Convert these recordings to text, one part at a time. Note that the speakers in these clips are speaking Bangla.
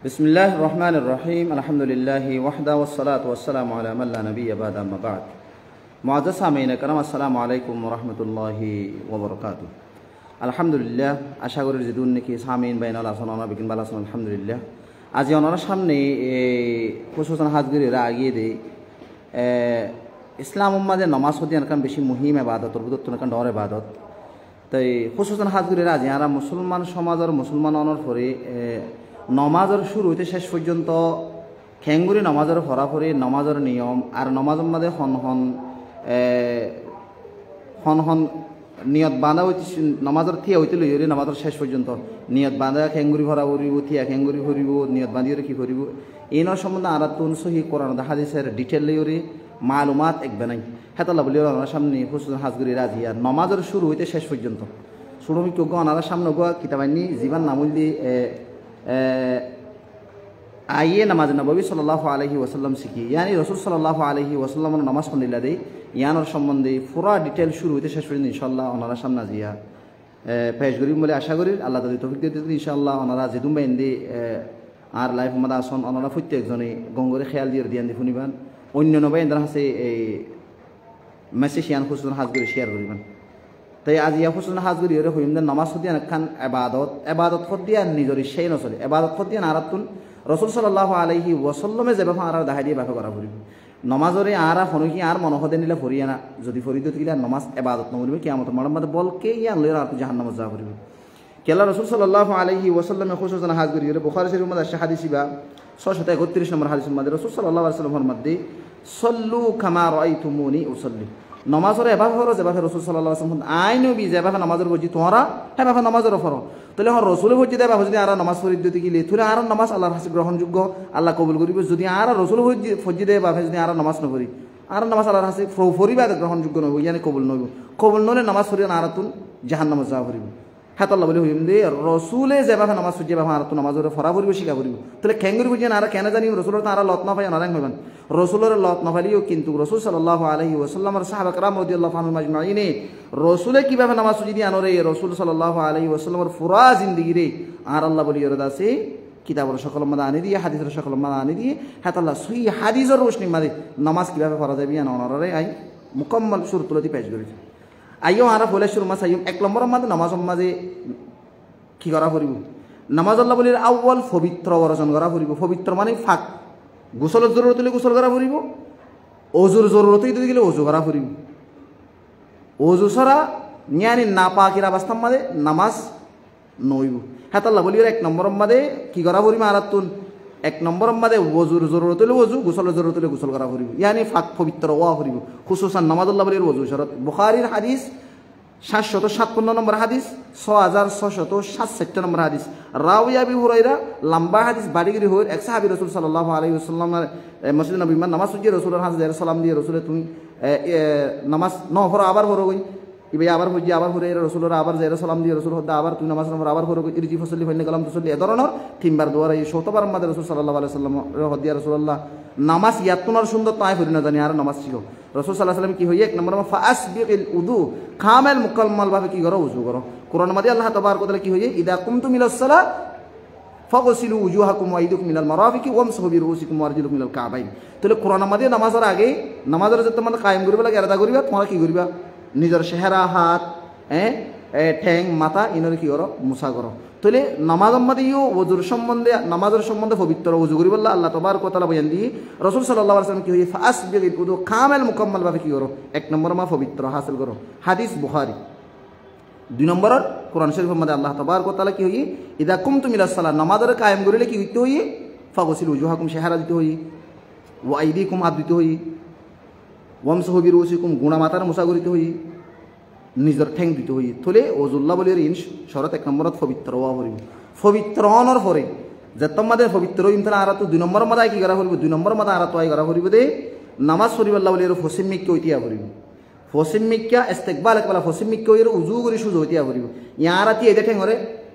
বিসমিল্লাহির রহমানির রহিম আলহামদুলিল্লাহি ওয়াহদা ওয়াসসালাতু ওয়াসসালামু আলা মান লা নাবিয়্যা বা'দা আম্মা বা'দ। মুআজ্জাজ সামিঈন کرام আসসালামু আলাইকুম ওয়া রাহমাতুল্লাহি ওয়া বারাকাতুহু। আলহামদুলিল্লাহ, আশা করি যে দুন নাকি সামিঈন বাইনাল আসনানা বিকিন বালাসন আলহামদুলিল্লাহ। আজ ওনার সামনে খুশুসান হাজগিরিরা আগিয়ে দেই ইসলাম উম্মাদের নামাজ হদিয়ান কান বেশি মুহিম ইবাদত রবুদত্তন কান ডর ইবাদত। তাই খুশুসান হাজগিরিরা আজ ইয়ারা মুসলমান সমাজের মুসলমান অনর ফরে নমাজের শুরু হইতে শেষ পর্যন্ত খেঙ্গুরি নমাজের ফরাফরি নমাজের নিয়ম আর নমাজের মাঝে হন নিয়ত বাঁধা হইতে নমাজের থিয়া হইতে লইরি নমাজের শেষ পর্যন্ত নিয়ত বাঁধা খেঙ্গুরি ভরা ফুরিব থিয়া খেঙ্গুরি ফুরিব নিয়ত বাঁধিয়ে কি ফুরিব এইনার সম্বন্ধে আর তুন সহি কোরআন হাদিসের ডিটেল লইরি মালুমাত একবে নাই হেতাল্লা বলি আমার সামনে হুসুন হাজগুরি রাজিয়া নমাজের শুরু হইতে শেষ পর্যন্ত সুরমিক ওনারা সামনে গোয়া কিতাবাইনি জীবান নামুল দিয়ে আইয়ে নামাজ নবী সাল্লাল্লাহু আলাইহি ওয়াসাল্লাম শিখি ইয়ানি রসুল সাল্লাল্লাহু আলাইহি ওয়াসাল্লামের নামাজ পড়িলা দেই ইয়ানোর সম্বন্ধে পুরা ডিটেল শুরু হইতে শেষ পর্যন্ত ইনশাআল্লাহ ওনারা সামনে জিয়া পেশ করিম বলে আশা করি আল্লাহ তাআলা তৌফিক দিয়ে দিতে ইনশাআল্লাহ ওনারা যেদুম বাইন্দি আর লাইফ মাদা আসন ওনারা প্রত্যেকজনে গঙ্গরে খেয়াল দিয়ে দিয়ান দি শুনিবান অন্য নবাইন্দার হাসে এই মেসেজ ইয়ান হুসুন হাজগুরি শেয়ার করিবান। তাই আজ ইয়া হুসুন হাজগুরি ওরে হইম নামাজ হদিয়ান খান এবাদত হদিয়ান নিজের সেই নচলে এবাদত হদিয়ান আরাতুন রসুল সাল্লাল্লাহু আলাইহি ওয়াসাল্লামে যে ব্যাপার আর দেখাই দিয়ে ব্যাপার করা ফুরিব নমাজরে আর হনুকি আর মনহদে নিলে ফরিয়া না যদি ফরিদ থাকিলে নমাজ এবাদত নকরিবে কিয়ামত মারামাদ বলকে ইয়ান লইরা আর জাহান্নামে যা ফুরিব কেলা রসুল সাল্লাল্লাহু আলাইহি ওয়াসাল্লামে খুশুসান হাজগুরি ওরে বুখারী শরীফের মধ্যে আছে হাদিসিবা 631 নম্বর হাদিসের মধ্যে রসুল সাল্লাল্লাহু আলাইহি ওয়াসাল্লামের মধ্যে সল্লু কামা রাআইতুমুনি উসাল্লি নমাজের এভাবে ফরজ এভাবে রসুল সাল্লাল্লাহু আলাইহি ওয়াসাল্লাম আইন বি যেভাবে নমাজের বুঝি তোমরা এভাবে নমাজের ফর তাহলে হর রসুলের বুঝি দেবা যদি আর নমাজ ফরিদ দিতে গেলে তুলে আর নমাজ আল্লাহর কাছে গ্রহণযোগ্য আল্লাহ কবুল করিব যদি আর রসুল ফজি দেবা যদি আর নমাজ নকরি আর নমাজ আল্লাহর কাছে ফরিবা গ্রহণযোগ্য নইব ইয়ানি কবুল নইব কবুল নলে নমাজ ফরিয়া আর তুন জাহান্নামে যা ফরিব হাতাল্লাহ বলে হইম দে রসুলে যেভাবে নমাজ ফুজি বাবা আর তো নমাজের ফরা ফরিব শিখা ফরিব তাহলে খেঙ্গুরি বুঝি আর কেন জানি রসুলের তারা লত না পাই নারাং হইবান রসুলের লত না পাইলেও কিন্তু রসুল সাল্লাল্লাহু আলাইহি ওয়াসাল্লামের সাহাবা کرام রাদিয়াল্লাহু আনহুম আজমাইন রসুলে কিভাবে নামাজ ফুজি দিয়ে আনরে রসুল সাল্লাল্লাহু আলাইহি ওয়াসাল্লামের পুরা জিন্দেগি রে আর আল্লাহ বলি ওর দাসে কিতাবের সকল মাদা আনি দিয়ে হাদিসের সকল মাদা আনি দিয়ে হাতাল্লাহ সহি হাদিসের রোশনি মাদে নামাজ কিভাবে পড়া যাবে না অনরে আই মুকম্মল শুরুতুলতি পেশ করেছে আইও আর বলে শুরু মাস আইও এক নম্বর মাঝে নামাজ মাঝে কি করা ফুরিব নামাজ আল্লাহ বলির আউ্বাল পবিত্র অর্জন করা ফুরিব পবিত্র মানে ফাঁক গোসলের জরুরত হলে গোসল করা ফুরিব অজুর জরুরত হইতে গেলে অজু করা ফুরিব অজু ছাড়া জ্ঞানী না পাকির অবস্থার মাঝে নামাজ নইব হ্যাঁ আল্লাহ বলির এক নম্বর মাঝে কি করা ফুরিব আর তুন এক নম্বর মাঝে ওজুর জরুরত হলে ওজু গোসলের জরুরত হলে গোসল করা ফুরিব ইয়ানি ফাঁক পবিত্র ওয়া ফুরিব খুশুসান নামাজ আল্লাহ বলির ওজু শরত বুখারীর হাদিস 757 নম্বর হাদিস 6667 নম্বর হাদিস রাওয়া আবি হুরায়রা লম্বা হাদিস বাড়িগিরি হই এক সাহাবী রাসূল সাল্লাল্লাহু আলাইহি ওয়াসাল্লামের মসজিদ নবী মান নামাজ সুজি রাসূলের হাজে সালাম দিয়ে রাসূলে তুমি নামাজ ন হরো আবার হরো গই ইবে আবার হজি আবার হরে রাসূলের আবার যায়রা সালাম দিয়ে রাসূল হদা আবার তুমি নামাজ নম্বর আবার হরো ইরজি ফসলি ফাইনে কালাম তুসলি এ ধরনের তিনবার দোয়ার এই শতবার মধ্যে রাসূল সাল্লাল্লাহু আলাইহি ওয়াসাল্লাম হদিয়া রাসূলুল্লাহ নামাজ ইয়াতুনার সুন্দর তাই হরি না জানি আর নামাজ ছিল রসুল সাল্লাল্লাহু আলাইহি ওয়াসাল্লাম কি হইয়ে এক নম্বর ফাসবিকিল উযু কামেল মুকাম্মাল ভাবে কি করো ওযু করো কোরআন মাঝে আল্লাহ তাবারক ওয়া তাআলা কি হইয়ে ইদা কুমতুম ইলাস সালাত ফাগসিলু উজুহাকুম ওয়া আইদিকুম মিনাল মারাফিকি ওয়ামসাহু বিরুসিকুম ওয়া আরজুলাকুম মিনাল কাবাইন তাহলে কোরআন মাঝে নামাজের আগে নামাজের যে তোমরা কায়েম করিবা লাগে আদা করিবা তোমরা কি করিবা নিজের চেহারা হাত ঠ্যাং মাথা ইনরে কি করো মুসা করো তাহলে নামাজের মধ্যে ওযুর সম্বন্ধে নামাজের সম্বন্ধে পবিত্র ওযু করিব আল্লাহ তাবারক ওয়া তাআলা বয়ান দিয়ে রাসূল সাল্লাল্লাহু আলাইহি ওয়াসাল্লাম কি হই ফাসবিগিল উযু কামেল মুকাম্মাল ভাবে কি করো এক নম্বর মা পবিত্র হাসিল করো হাদিস বুখারী দুই নম্বর কোরআন শরীফের মধ্যে আল্লাহ তাবারক ওয়া তাআলা কি হই ইদা কুমতুম ইলাস সালাত নামাজের কায়েম করিলে কি হইতে হই ফাগসিলু উজুহাকুম চেহারা দিতে হই ওয়া আইদিকুম হাত দিতে হই ওয়ামসাহু বিরুসিকুম গুণা মাথার মুসা করিতে হই নিজের ঠ্যাং দিতে হই থলে ওজুল্লাহ বলির ইন শরত এক নম্বরত পবিত্র হওয়া ফুরিব পবিত্র হওয়ার পরে যে তোমাদের পবিত্র হইম তাহলে আর তো দুই নম্বর মাদায় কি করা ফুরিব দুই নম্বর মাদা আর তো আই করা ফুরিব দে নামাজ শরীফ আল্লাহ বলির ফসিম মিক্কা হইতিয়া ফুরিব ফসিম মিক্কা ইস্তেকবাল একবালা ফসিম মিক্কা হইর উজু করি সুজ হইতিয়া ফুরিব ইয়ারাতি এদে ঠ্যাং হরে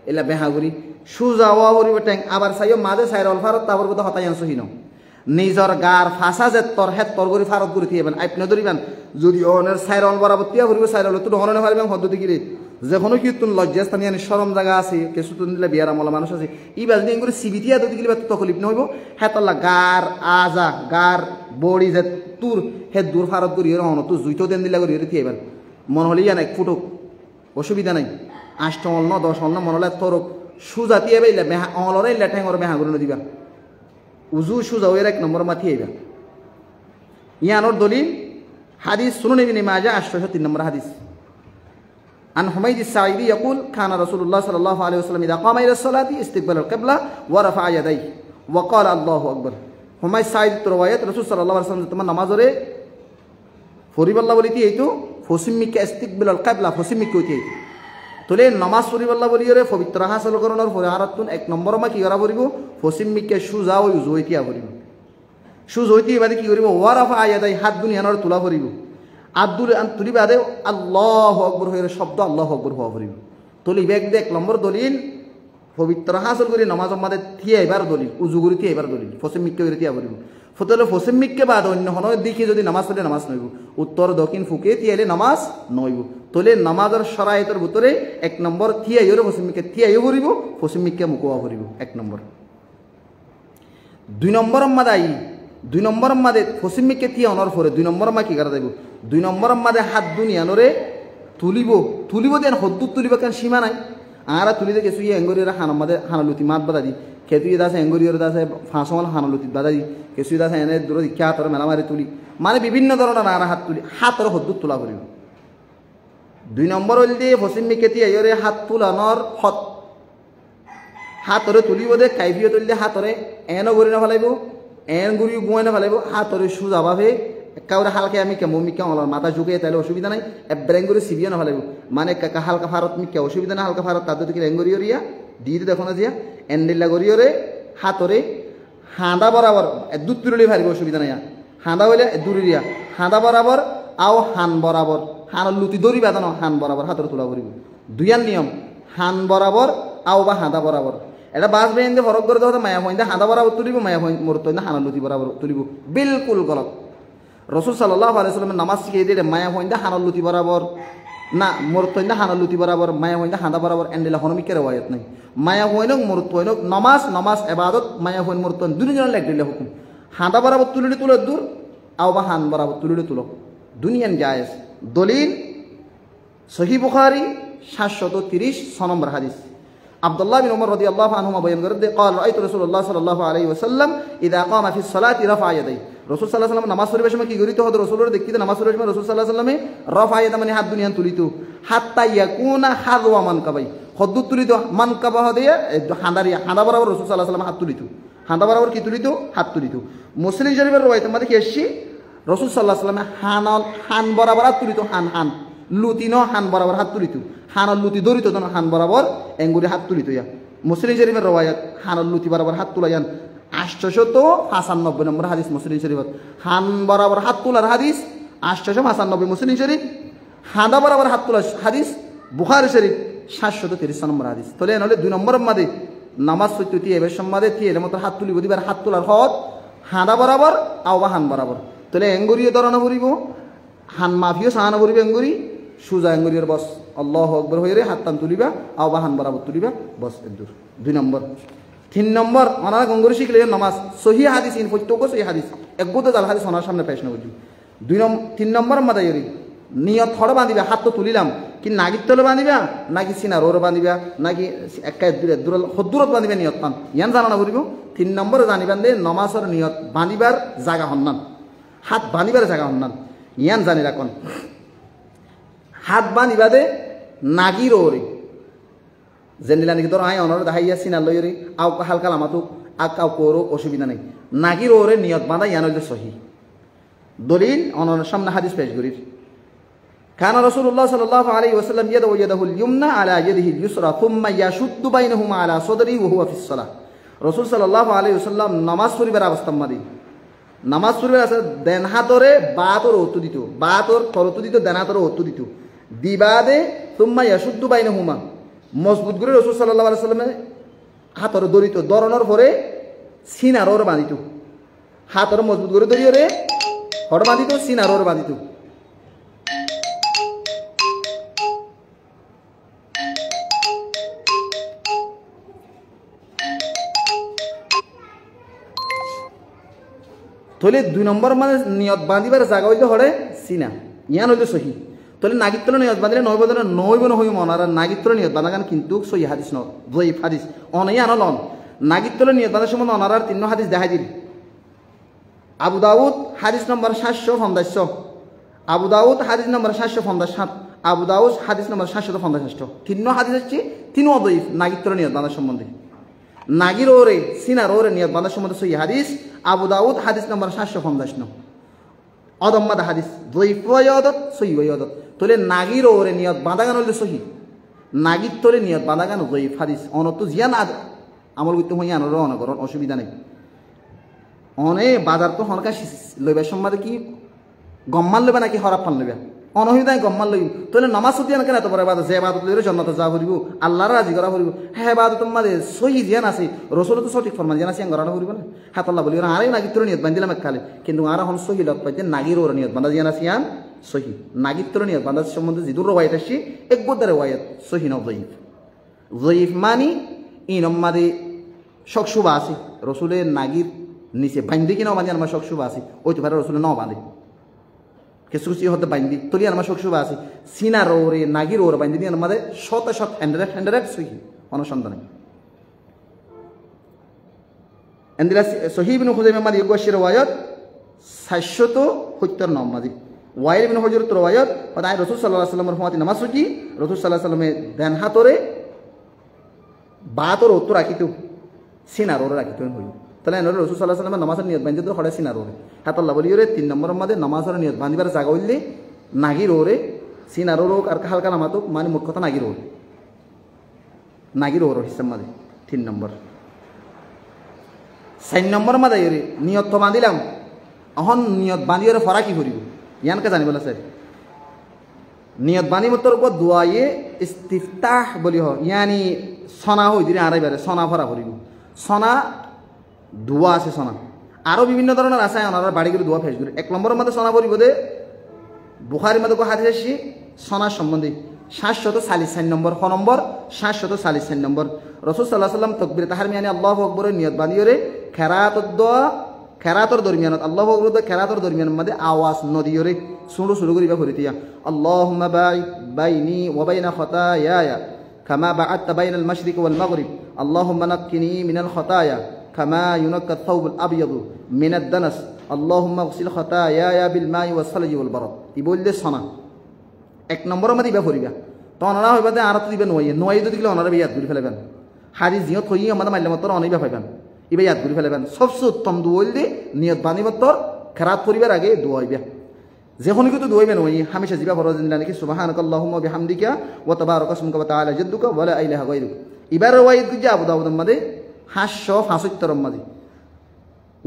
এলা বেহা করি সুজা হওয়া ফুরিব ঠ্যাং আবার চাইও মাঝে সাইর অলফারত তারপর কথা হতাই আনছো হিন নিজের গার ফাঁসা যে তর হেত তর করে ফারত করে থিয়েবেন আপনি ধরিবেন যদি অনের সাইরল বরাবর তিয়া ফুরিব সাইরল তো হরণে পারিবেন পদ্ধতি কিরে যে কোনো কীর্তন লজ্জাস্থানীয় সরম জায়গা আছে কিছু তো দিলে বিয়ার আমলা মানুষ আছে ই বাজনি এগুলো সিবিটিয়া যদি গেলে তকলিফ নহইব হেতলা গার আজা গার বড়ি যে তোর হে দূর ফারত করি হন তো জুইতো দেন দিলা করি থিয়ে এবার মন হলে ইয়ান এক ফুটুক অসুবিধা নাই 8 অল ন 10 অল ন মন হলে তোর সুজা দিয়ে বাইলে মেহা অলরে লেঠাঙ্গর মেহা করে দিবা উজু সুজা ওই 1 নম্বর মাথি আইবা ইয়ানোর দলিল হাদিস সুনান ইবনে মাজাহ 803 নম্বর হাদিস عن حميد الساعدي يقول كان رسول الله صلى الله عليه وسلم إذا قام إلى الصلاة استقبل القبلة ورفع يديه وقال الله أكبر حميد الساعدي رواية رسول صلى الله عليه وسلم تمام نمازরে ফরিব আল্লাহ বলিতি এইতো ফসিমিকে ইস্তিকবাল القبلة ফসিমিকে হইতি তোলে নামাজ ফরিব আল্লাহ বলিরে পবিত্র হাসল করণর পরে আরাতুন 1 নম্বর মা কি করা পড়িব ফসিমিকে সুজা ও ইউজ হইতিয়া পড়িব সুজ হইতি বাদে কি করিব ওয়ারাফা ইয়াদাই হাত দুনিয়ানর তুলা পড়িব আব্দুল তুলি বাদে আল্লাহু আকবার হইরে শব্দ আল্লাহু আকবার হওয়া পড়িব তুলি বেগ দেখ নম্বর দলিল পবিত্র হাসল করি নামাজ আমাদের থিয়া এবার দলিল উজু করি থিয়া এবার দলিল ফসিমিকে হইরে থিয়া পড়িব ফতলে ফসিমিকে বাদ অন্য হন দেখি যদি নামাজ পড়লে নামাজ নইব উত্তর দক্ষিণ ফুকে থিয়ালে নামাজ নইব তোলে নামাজের শরায়তের ভিতরে 1 নম্বর থিয়া হইরে ফসিমিকে থিয়া পড়িব ফসিমিকে মুকোয়া পড়িব 1 নম্বর 2 নম্বর মাদাই 2 নম্বর মাদে ফসিমিকে থিয়া অনর পরে 2 নম্বর মা কি করা যাইব 2 নম্বর মাদে হাত দুনিয়ানরে তুলিব দেন হদ্দুত তুলিব কেন সীমা নাই আরা তুলিতে কিছু এঙ্গরিরা হানামাদে হানালুতি মাত বাদা দি খেতুই দাসে এঙ্গরিয়র দাসে ফাঁসমল হানালুতি বাদা দি কিছু দাসে এনে দূর দীক্ষা হাতর মেলা মারি তুলি মানে বিভিন্ন ধরনের আরা হাত তুলি হাতর হদ্দুত তোলা করিব 2 নম্বর হইল দিয়ে ফসিমিকে থিয়া এরে হাত তুলানোর হত হাতরে তুলিব দে কাইফিয়ত তুলিলে হাতরে এনও গরি না ফেলাইব এন গুড়ি গুয়াই না ফেলাইব হাতরে সুজা ভাবে কাউরে হালকা আমি কেমন মিকা হলার মাথা ঝুঁকে তাহলে অসুবিধা নাই ব্রেঙ্গুরি সিবিয়া না ফেলাইব মানে হালকা ফারত মিকা অসুবিধা না হালকা ফারত তাদের দিকে এঙ্গরিয়রিয়া দিয়ে দেখো না জিয়া এন্ডিল্লা গরিয়রে হাতরে হাঁদা বরাবর দুধ তুলি ফারিব অসুবিধা নাই হাঁদা হইলে দূরিয়া হাঁদা বরাবর আও হান বরাবর হান লুতি দড়ি বাঁধানো হান বরাবর হাতরে তোলা করিব 2 নিয়ম হান বরাবর আও বা হাঁদা বরাবর এটা বাস বেঁধে ফরক করে দেওয়া মায়া হইন্দা হাঁদা বরাবর তুলিব মায়া মরত হানা লুতি বরাবর তুলিব বিলকুল গলত রসুল সাল্লাল্লাহু আলাইহি ওয়াসাল্লামের নামাজ শিখিয়ে দিলে মায়া হইন্দা হানা লুতি বরাবর না মরত হানা লুতি বরাবর মায়া হইন্দা হাঁদা বরাবর এন্ডিলা হনমিকে রেওয়ায়াত নাই মায়া হইনক মরত হইনক নামাজ ইবাদত মায়া হইন মরত দুনিজন লেখ দিলে হুকুম হাঁদা বরাবর তুলিলে তুলো দূর আও বা হান বরাবর তুলিলে তুলো দুনিয়ান জায়েজ দলিল সহিহ বুখারী 730 নম্বর হাদিস আব্দুল্লাহ বিন উমর রাদিয়াল্লাহু আনহুমা বয়ান করেন যে قال রাআইতু রাসূলুল্লাহ সাল্লাল্লাহু আলাইহি ওয়াসাল্লাম ইযা কামা ফিস সালাতি রাফা ইয়াদাই রাসূল সাল্লাল্লাহু আলাইহি ওয়াসাল্লাম নামাজ পড়িবার সময় কি করিতো হযরত রাসূলের দেখিতে নামাজ পড়িবার সময় রাসূল সাল্লাল্লাহু আলাইহি ওয়াসাল্লামে রাফা ইয়াদা মানে হাত দুনিয়ান তুলিতো হাত্তা ইয়াকুনা হাযওয়া মানকাবাই হদ্দু তুলিতো মানকাবা হদিয়া হাঁদা বরাবর রাসূল সাল্লাল্লাহু আলাইহি ওয়াসাল্লাম হাত তুলিতো হাঁদা বরাবর কি তুলিতো হাত তুলিতো মুসলিম শরীফের রওয়ায়াতের মধ্যে কি আসছে রাসূল সাল্লাল্লাহু আলাইহি ওয়াসাল্লাম হান বরাবর হাত তুলিতো হান লুতি ন হান বরাবর হাত তুলিতো হানাল লুতি দরিত হান বরাবর এঙ্গুরি হাত তুলিতো ইয়া মুসলিম শরীফের রওয়ায়াত হানাল লুতি বরাবর হাত তুলায়ান 895 নম্বর হাদিস মুসলিম শরীফত হান বরাবর হাত তোলার হাদিস 895 মুসলিম শরীফ হাঁদা বরাবর হাত তোলার হাদিস বুখারী শরীফ 730 নম্বর হাদিস তাহলে নহলে 2 নম্বর মাদে নামাজ সত্যতি এবে সম্মাদে তিয়েলে মত হাত তুলিব দিবার হাত তোলার হদ হাঁদা বরাবর আও বা হান বরাবর তাহলে এঙ্গুরিও দরানো পড়িব হান মাফিও সাহানো পড়িব এঙ্গুরি সুজা এঙ্গুরির বস আল্লাহু আকবার হইরে হাত টান তুলিবা আও বা হান বরাবর তুলিবা বস এদুর 2 নম্বর 3 নম্বর ওনারা গঙ্গুরি শিখলে নামাজ সহি হাদিস ইন প্রত্যেক সহি হাদিস একগত জাল হাদিস ওনার সামনে পেশ না বুঝি 3 নম্বর মাদায়রি নিয়ত হড় বাঁধিবা হাত তো তুলিলাম কি নাগির তলে বাঁধিবা নাকি সিনা রোর বাঁধিবা নাকি একাই দূর হদ্দুরত বাঁধিবা নিয়ত পান ইয়ান জানা না বুঝিব 3 নম্বরে জানিবান দে নমাজের নিয়ত বাঁধিবার জায়গা হন্নান হাত বাঁধিবার জায়গা হন্নান ইয়ান জানি রাখুন হাত বাঁধিবা দে নাগির ওরে জেনিলা নাকি ধর আয় অনর দাহাইয়া সিনা লইরে আও হালকা লামাতুক আকাও করো অসুবিধা নেই নাগির ওরে নিয়ত বাঁধা ইয়ান হইলে সহি দলিল অনর সামনে হাদিস পেশ করি كان رسول الله صلى الله عليه وسلم يده يده اليمنى على يده اليسرى ثم يشد بينهما على صدره وهو في الصلاة رسول صلى الله عليه وسلم নামাজ পড়িবার অবস্থা মাদি নামাজ পড়িবার আছে দেন হাতরে বাতর অতু দিত বাতর করতু দিত দেন হাতরে অতু দিত দিবাদে ثم يشد بينهما মজবুত করে রাসূল সাল্লাল্লাহু আলাইহি ওয়াসাল্লামে হাতরে দরিত দরনের পরে সিনারর বাঁধিত হাতরে মজবুত করে দরিয়রে হড় বাঁধিত সিনারর বাঁধিত তাহলে 2 নম্বর মানে নিয়ত বাঁধিবার জায়গা হইলে হরে সিনা ইয়ান হইলে সহি তাহলে নাগিত্র নিয়ত বাঁধিলে নয় বদলে নয় বন হই মন আর নাগিত্র নিয়ত বাঁধাগান কিন্তু সহি হাদিস ন জয়ীফ হাদিস অনই আনলন নাগিত্র নিয়ত বাঁধার সময় অনারার 3 হাদিস দেখাই দিল আবু দাউদ হাদিস নম্বর 750 আবু দাউদ হাদিস নম্বর 757 আবু দাউদ হাদিস নম্বর 758 3 হাদিস হচ্ছে 3 জয়ীফ নাগিত্র নিয়ত বাঁধার সম্বন্ধে নাগির ওরে সিনার ওরে নিয়ত বাঁধার সম্বন্ধে সহি হাদিস আবু দাউদ হাদিস নম্বর 759 অদম্মাদ হাদিস জয়ীফ ওয়াদত সহি ওয়াদত তাহলে নাগির ওরে নিয়ত বাঁধাগান হইলে সহি নাগির তোরে নিয়ত বাঁধাগান জয়ীফ হাদিস অনত জিয়ান আমল করতে হই আনর অনগরণ অসুবিধা নেই অনে বাজার তো হনকা লইবার সম্মাদে কি গম্মান লইবা নাকি হরাপ ফান লইবা অনহিদায় গম্মান লইব তাহলে নামাজ সুদিয়ান কেন এত বড় বাদ যে বাদত লইলে জন্নত যা করিব আল্লাহর রাজি করা করিব হ্যাঁ বাদত মাঝে সহি জিয়ান আছে রসুল তো সঠিক ফরমান জিয়ান আছে গড়ানো করিব না হাতল্লাহ বলি আরে নাগিত্র নিয়ত বান্ধিলাম এককালে কিন্তু আর হন সহি লত পাইতে নাগির ওর নিয়ত বান্ধা জিয়ান আছে ইয়ান সহি নাগিত্র নিয়ত বান্ধার সম্বন্ধে যিদুর রওয়ায়াত আসি এক বদারে রওয়ায়াত সহি নও জয়ীফ জয়ীফ মানি ইনম্মাদে শকশুবা আছে রসুলের নাগির নিচে বান্ধি কিনাও বান্ধি আমার শকশুবা আছে ওই তো পারে রসুলের ন বাঁধে কিছু কিছু হতে বান্ধি তোলি আমার শকশুবা আছে সিনার ওরে নাগির ওরে বান্ধি দিয়ে আমাদের 100 সহি অনুসন্ধানে এন্দিলা সহি ইবনে খুজাইমা মাদি ইগোশির রওয়ায়াত 779 মাদি ওয়াইল ইবনে হুজুর রওয়ায়াত পদাই রাসূল সাল্লাল্লাহু আলাইহি ওয়াসাল্লামের ফমাতি নামাজ কি রাসূল সাল্লাল্লাহু আলাইহি ওয়াসাল্লামে দেন হাতরে বাতর উত্তর রাখিতো সিনার ওরে রাখিতো হই তাহলে এনরে রাসূল সাল্লাল্লাহু আলাইহি ওয়াসাল্লামের নামাজের নিয়ত বান্ধি তো হড়ে সিনার ওরে হাতাল্লাহ বলিওরে 3 নম্বর মধ্যে নামাজের নিয়ত বান্ধিবার জায়গা হইলে নাগির ওরে সিনার ওরে আর হালকা নামাতো মানে মোট কথা নাগির ওরে হিসাব মাঝে 3 নম্বর 4 নম্বর মাঝে এরে নিয়ত তো বান্ধিলাম এখন নিয়ত বান্ধিওরে ফরা কি করিব ইয়ানকে জানিবলা স্যার নিয়ত বান্ধি মতর উপর দোয়ায়ে ইস্তিফতাহ বলি হয় ইয়ানি সনা হই দিলে আড়াই বারে সনা ফরা করিব সনা দোয়া আছে সনা আরও বিভিন্ন ধরনের আছে ওনারা বাড়ি করে দোয়া ফেস করে 1 নম্বরের মধ্যে সনা পড়িব দে বুখারির মধ্যে হাদিস আসি সনার সম্বন্ধে 744 নম্বর খ নম্বর 744 নম্বর রাসূল সাল্লাল্লাহু আলাইহি ওয়াসাল্লাম তাকবীর তাহরিমানি আল্লাহু আকবরের নিয়ত বান্ধিওরে খেরাতুদ দোয়া খেরাতর দরমিয়ানত আল্লাহু আকবর খেরাতর দরমিয়ানের মধ্যে আওয়াজ নদিওরে শুরু শুরু করিবা করিতিয়া আল্লাহুম্মা বাইনি ওয়া বাইনা খাতায়ায়া কামা বা'আদতা বাইনাল মাশরিকি ওয়াল মাগরিব আল্লাহুম্মা নাক্কিনি মিনাল খাতায়া কামা ইউনাক্কা আত-থাওবুল আবয়াদু মিনাদ দানাস আল্লাহুম্মা ইগসিল খাতায়ায়া বিল মাই ওয়াস সালজি ওয়াল বারাদ ই বললে সনা 1 নম্বরের মধ্যে ইবা করিবা তো অনারা হইবা দে আর তো দিবেন নয় যদি দিলে অনারা ইয়াদ করে ফেলবেন হাদিস জিয়ত হই আমাদের মাইলে মত অনাইবা পাইবেন ইবা ইয়াদ করে ফেলবেন সবচেয়ে উত্তম দোয়া হইলে নিয়ত বানিবতর খেরাত করিবার আগে দোয়া হইবা যখন কিন্তু দোয়া হইবেন হামেশা জিবা ফরজ দিন নাকি সুবহানাকাল্লাহুম্মা বিহামদিকা ওয়া তাবারাকা ইসমুকা ওয়া তাআলা জাদ্দুকা ওয়া লা ইলাহা গায়রুক ইবার রওয়ায়াত গুজি আবু দাউদের মধ্যে 575 মধ্যে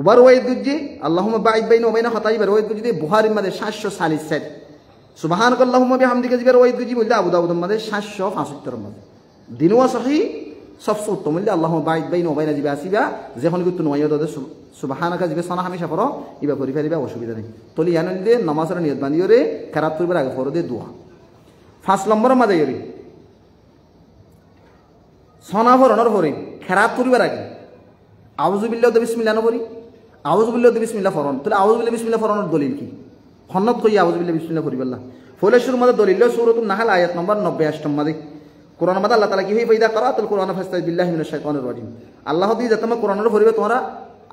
উবার রওয়ায়াত গুজি আল্লাহুম্মা বা'id বাইনা ওয়া বাইনা খাতাই রওয়ায়াত গুজি বুখারীর মধ্যে 747 সুবহানাকাল্লাহুম্মা বিহামদিকা জিবার রওয়ায়াত গুজি বলতে আবু দাউদের মধ্যে 775 মধ্যে দিনওয়া সহিহ সবচেয়ে উত্তম হইলে আল্লাহুম্মা বা'id বাইনা ওয়া বাইনা জিবা আসিবা যখন কিন্তু নওয়ায়াত দে সুবহানাকা জিবা সনা হামেশা পড়ো ইবা করি ফেলিবা অসুবিধা নেই তলি ইয়ানন্দে নামাজের নিয়ত বান্ধিওরে খেরাত করিবার আগে ফরদে দোয়া 5 নম্বরের মধ্যে ইরি সনা ফরনর ফরি খেরাত করিবার আগে আউযু বিল্লাহি ওয়া বিসমিল্লাহ নবরি আউযু বিল্লাহি ওয়া বিসমিল্লাহ ফরন তাহলে আউযু বিল্লাহি বিসমিল্লাহ ফরনের দলিল কি হন্নত কই আউযু বিল্লাহি বিসমিল্লাহ করিবাল্লাহ ফলেশুর মধ্যে দলিল সূরাতুন নাহল আয়াত নম্বর 90 মধ্যে কোরআন মধ্যে আল্লাহ তাআলা কি হে ফাইদা করাতুল কোরআন ফাস্তাইজ বিল্লাহি মিনাশ শাইতানির রাজিম আল্লাহ দি যে তোমরা কোরআনের পড়িবে তোমরা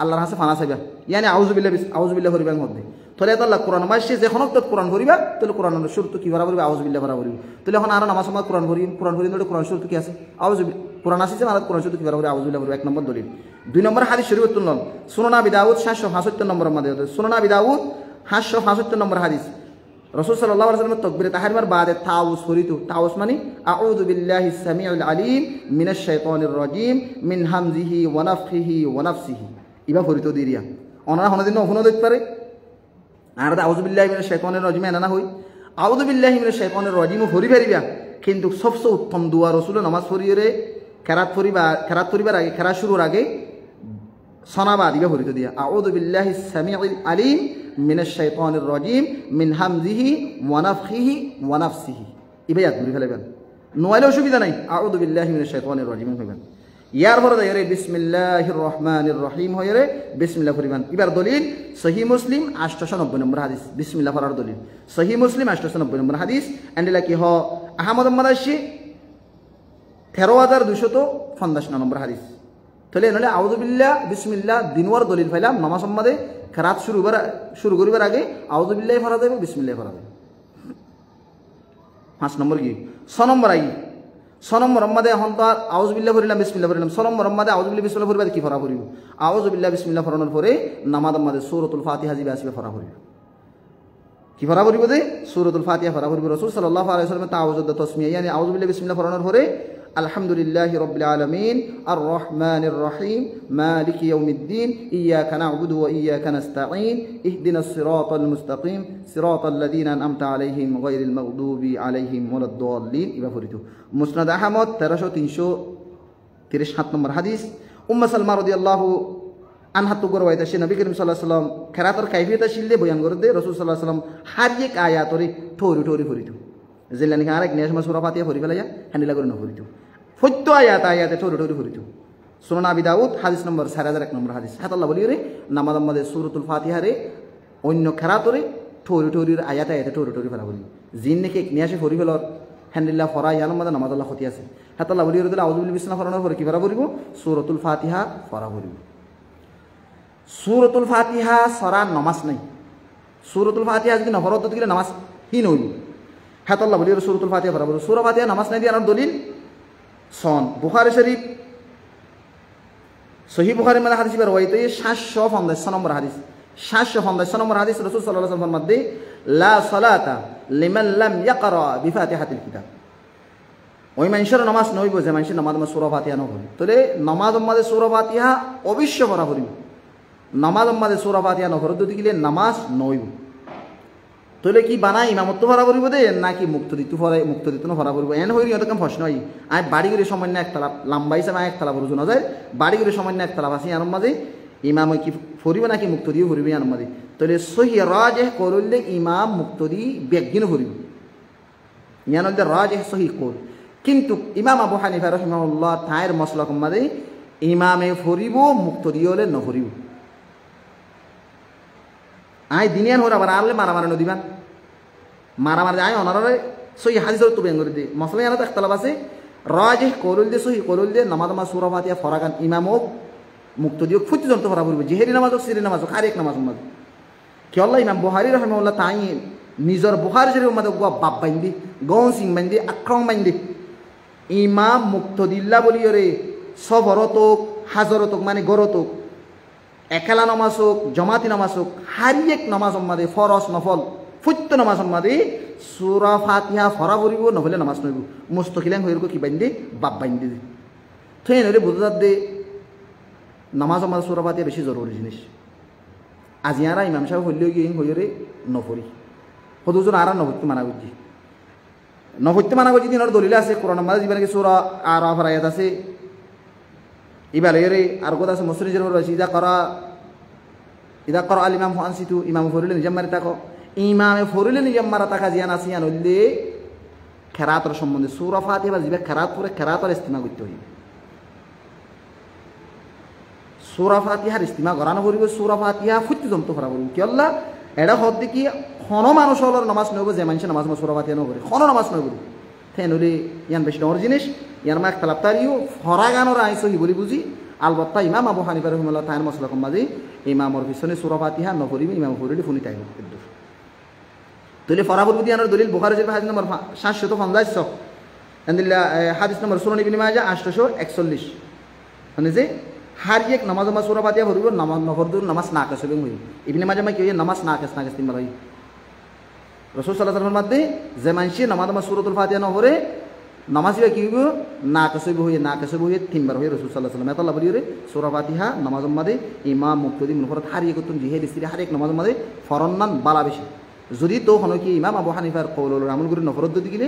আল্লাহর কাছে ফানা চাইবা ইয়ানি আউযু বিল্লাহি করিবা মধ্যে তাহলে আল্লাহ কোরআন মাসে যখন তো কোরআন করিবা তাহলে কোরআনের শুরু তো কি ভরা করিবা আউযু বিল্লাহি ভরা করিবা তাহলে এখন আর নামাজ সময় কোরআন করি কোরআন শুরু তো কি আছে আউযু কোরআন আছে আর কোরআন শুরু কি ভরা করিবা আউযু বিল্লাহি করিবা 1 নম্বর দলিল 2 নম্বর হাদিস শরীফ তুলন সুনান আবি দাউদ 775 নম্বর মধ্যে সুনান আবি দাউদ 775 নম্বর হাদিস রাসূল সাল্লাল্লাহু আলাইহি ওয়াসাল্লাম তাকবীরে তাহরিমার বাদে তাউস করিতো তাউস মানে আউযু বিল্লাহি সামিউল আলিম মিনাশ শাইতানির রাজিম মিন হামজিহি ওয়া নাফখিহি ওয়া নাফসিহি ইবা করিতো দিরিয়া ওনারা হনদিন ওহনো দেখতে পারে আর আউযু বিল্লাহি মিনাশ শাইতানির রাজিম এনা হই আউযু বিল্লাহি মিনাশ শাইতানির রাজিম হরি পারিবা কিন্তু সবচেয়ে উত্তম দোয়া রাসূলের নামাজ পড়িরে খেরাত করিবার আগে খেরা শুরুর আগে সনাবা দিবা করিতো দিয়া আউযু বিল্লাহি সামিউল আলিম মিনাশ শাইতানির রাজিম মিন হামজিহি ওয়া নাফখিহি ওয়া নাফসিহি ইবা ইয়াদ করে ফেলবেন নইলে অসুবিধা নাই আউযু বিল্লাহি মিনাশ শাইতানির রাজিম হইবেন ইয়ার পরে যাই রে বিসমিল্লাহির রহমানির রহিম হয়ে রে বিসমিল্লাহ পরিমাণ। এবার দলিল সহি মুসলিম 890 নম্বর হাদিস, বিসমিল্লাহ পড়ার দলিল সহি মুসলিম 890 নম্বর হাদিস। এন্ডিলা কি হ আহমদ মাদাসি 13,250 নম্বর হাদিস। তাহলে নলে আউযুবিল্লাহ বিসমিল্লাহ দিনওয়ার দলিল পাইলাম নামাজ সম্মাদে খেরাত শুরু করিবার আগে আউযুবিল্লাহ পড়া যাবে, বিসমিল্লাহ পড়া যাবে। 5 নম্বর কি 6 নম্বর আই 6 নম্বর আমাদের এখন তো আউযুবিল্লাহ পড়িলাম বিসমিল্লাহ পড়িলাম। 6 নম্বর আমাদের আউযুবিল্লাহ বিসমিল্লাহ পড়িবা কি পড়া পড়িব? আউযুবিল্লাহ বিসমিল্লাহ পড়ানোর পরে নামাজ আমাদের সূরাতুল ফাতিহা জিবে আসবে পড়া পড়িব। কি পড়া পড়িব দে? সূরাতুল ফাতিহা পড়া পড়িব। রাসূল সাল্লাল্লাহু আলাইহি ওয়াসাল্লাম তাআউযুদ তাসমিয়া ইয়ানি আউযুবিল্লাহ বিসমিল্লাহ পড়ানোর পরে আলহামদুলিল্লাহি রাব্বিল আলামিন আর রহমানির রহিম মালিকি ইয়াউমিদ্দিন ইয়াকা না'বুদু ওয়া ইয়াকা নাস্তাঈন ইহদিনাস সিরাতাল মুস্তাকিম সিরাতাল লাযিনা আন'আমতা আলাইহিম গায়রিল মাগদুবি আলাইহিম ওয়ালাদ-দাল্লিন। ইবা পড়িতো মুসনাদ আহমদ 1337 নম্বর হাদিস। উম্মে সালমা রাদিয়াল্লাহু আনহা তো গরওয়াইতা সে নবী করিম সাল্লাল্লাহু আলাইহি ওয়াসাল্লাম খেরাতর কাইফিয়ত শিলদে বয়ান করে দে। রাসূল সাল্লাল্লাহু আলাইহি ওয়াসাল্লাম হার এক আয়াতরে ঠোরি ঠোরি পড়িতো। জেলানি আরেক নিয়াস মা সূরা ফাতিহা পড়ি ফেলাইয়া হান্ডিলা করে না পড়িতো। ফত্য আয়াতে ঠোরি ঠোরি পড়িতো। সুনান আবি দাউদ হাদিস নম্বর 4001 নম্বর হাদিস। হাতাল্লাহ বলি রে নামাজ আমাদের সূরাতুল ফাতিহা রে অন্য খেরাতরে ঠোরি ঠোরির আয়াতে ঠোরি ঠোরি ফেলা বলি জিন নাকি নিয়াসে পড়ি ফেলর হান্ডিল্লাহ ফরা ইয়ার মধ্যে নামাজ আল্লাহ ক্ষতি আছে। হাতাল্লাহ বলি রে আউযুবিল্লাহি বিসমিল্লাহ ফরানোর পরে কি ফরা পড়িব? সূরাতুল ফাতিহা ফরা পড়িব। সূরাতুল ফাতিহা সরা নামাজ নাই। সূরাতুল ফাতিহা যদি না ফরত দিলে নামাজ হীন হইব। হাতাল্লাহ বলি সূরাতুল ফাতিহা ফরা পড়িব। সূরা ফাতিহা নামাজ নাই দিয়ে আর দলিল সন বুখারী শরীফ সহিহ বুখারী মানে হাদিস বার ওয়াইতে 750 নম্বর হাদিস। 750 নম্বর হাদিস রাসূল সাল্লাল্লাহু আলাইহি ওয়াসাল্লাম মধ্যে লা সালাতা লিমান লাম ইয়াকরা বিফাতিহাতিল কিতাব। ওই মানুষের নামাজ নইব যে মানুষের নামাজ সূরা ফাতিহা ন পড়ে। তাহলে নামাজ আমাদের সূরা ফাতিহা অবশ্য পড়া পড়িব। নামাজ আমাদের সূরা ফাতিহা ন পড়ে দিলে নামাজ নইব। তাহলে কি বানাই ইমামত্ব ভরা পড়িব দে নাকি মুক্ত দিতে ভরা পড়িব? এন হইল অত কাম প্রশ্ন হয়। আমি বাড়ি করে সামান্য একতলা লম্বা হিসাবে একতলা বড় শোনা যায়। বাড়ি করে সামান্য একতলা আছে আনম মাঝে ইমাম কি ফরিব নাকি মুক্ত দিয়ে ফরিব আনম মাঝে? তাহলে সহি রাজেহ করলে ইমাম মুক্ত দি বেগিন ফরিব ইয়ান হইলে রাজেহ সহি কর। কিন্তু ইমাম আবু হানিফা রাহিমাহুল্লাহ তায়ের মাসলাক মাঝে ইমামে ফরিব মুক্ত দিয়ে হলে ন ফরিব। আই দিনিয়ান হর আবার আনলে মারামারি নদীবান মারামারি আয় অনারে সহি হাদিসের তো বেন করে দে মসলা ইয়ানত ইখতিলাফ আছে। রাজিহ কৌলুল দে সহি কৌলুল দে নামাজ সূরা ফাতিহা ফরাগান ইমামক মুক্ত দিও ফুটি যন্ত ফরা পড়বে জেহেরি নামাজ সিরি নামাজ আর এক নামাজ মাঝে কি আল্লাহ ইমাম বুখারী রাহিমাহুল্লাহ তাই নিজর বুখারী শরীফ মাঝে গোয়া বাপ বাইন্দি গন সিং বাইন্দি আক্রম বাইন্দি ইমাম মুক্ত দিল্লা বলি রে সফরতক হাজরতক মানে গরতক একেলা নামাজ হোক জমাতি নামাজ হোক হারি এক নামাজ মাদে ফরজ নফল ফুত্য নামাজ মাদে সূরা ফাতিহা ফরা পড়িব নহলে নামাজ নইব মুস্তকিলান হইর কি বাইন্দে বাপ বাইন্দে থৈ নরে বুঝাত দে নামাজ মাদে সূরা ফাতিহা বেশি জরুরি জিনিস। আজি আরা ইমাম সাহেব হইলেও কি হইরে নফরি হদুজন আরা নফরতে মানা করছি দিনের দলিল আছে কোরআন মাদে জীবনে কি সূরা আরাফ আয়াত আছে ইবালে আর কথা আছে মুসলিম জের আছে ইদা করা আল ইমাম আনসিতু ইমাম ফরিলে নিজাম মারি তাকো ইমামে ফরিলে নিজাম মারা তাকা জিয়ান আসিয়ান হইলে খেরাতর সম্বন্ধে সূরা ফাতিহা বা জিবে খেরাত পড়ে খেরাতর ইস্তেমা করতে হইবে। সূরা ফাতিহার ইস্তেমা করানো পড়িব। সূরা ফাতিহা ফুটি জমতো করা পড়িব কি আল্লাহ এটা হতে কি খন মানুষ হলর নামাজ নইব যে মানুষ নামাজ সূরা ফাতিহা নপড়ে খন নামাজ নইব ফেন হলে ইয়ান বেশি ডর জিনিস ইয়ার মা একতলাপ তারিও ফরাগানোর আইসো হি বলি বুঝি আলবত্তা ইমাম আবু হানিফা রাহিমাহুল্লাহ তাইর মসলা কম্বাজি ইমামর পিছনে সূরা ফাতিহা নপড়িবি ইমাম ফরিলে ফুনি তাইব তাহলে ফরাবুল বুদিয়ানোর দলিল বুখারী শরীফ হাদিস নম্বর 750 আলহামদুলিল্লাহ হাদিস নম্বর সুনান ইবনে মাজাহ 841 মানে যে হার এক নামাজ সূরা ফাতিহা পড়িব নামাজ নফরদুর নামাজ না কাসবে হই ইবনে মাজাহ মা কি নামাজ না কাস তিনবার হই রাসূল সাল্লাল্লাহু আলাইহি ওয়াসাল্লাম মধ্যে যে মানসি নামাজ সূরাতুল ফাতিহা ন পড়ে নামাজিবা কি হইব না কাসবে হই তিনবার হই রাসূল সাল্লাল্লাহু আলাইহি ওয়াসাল্লাম এতলা বলি রে সূরা ফাতিহা নামাজ মধ্যে ইমাম মুক্তদি মুফরদ হার এক তুন জিহে দিছি হার এক নামাজ মধ্যে ফরনান বালা বেশি যদি তো হন কি ইমাম আবু হানিফার কওলুল আমল করে নফরদ দিলে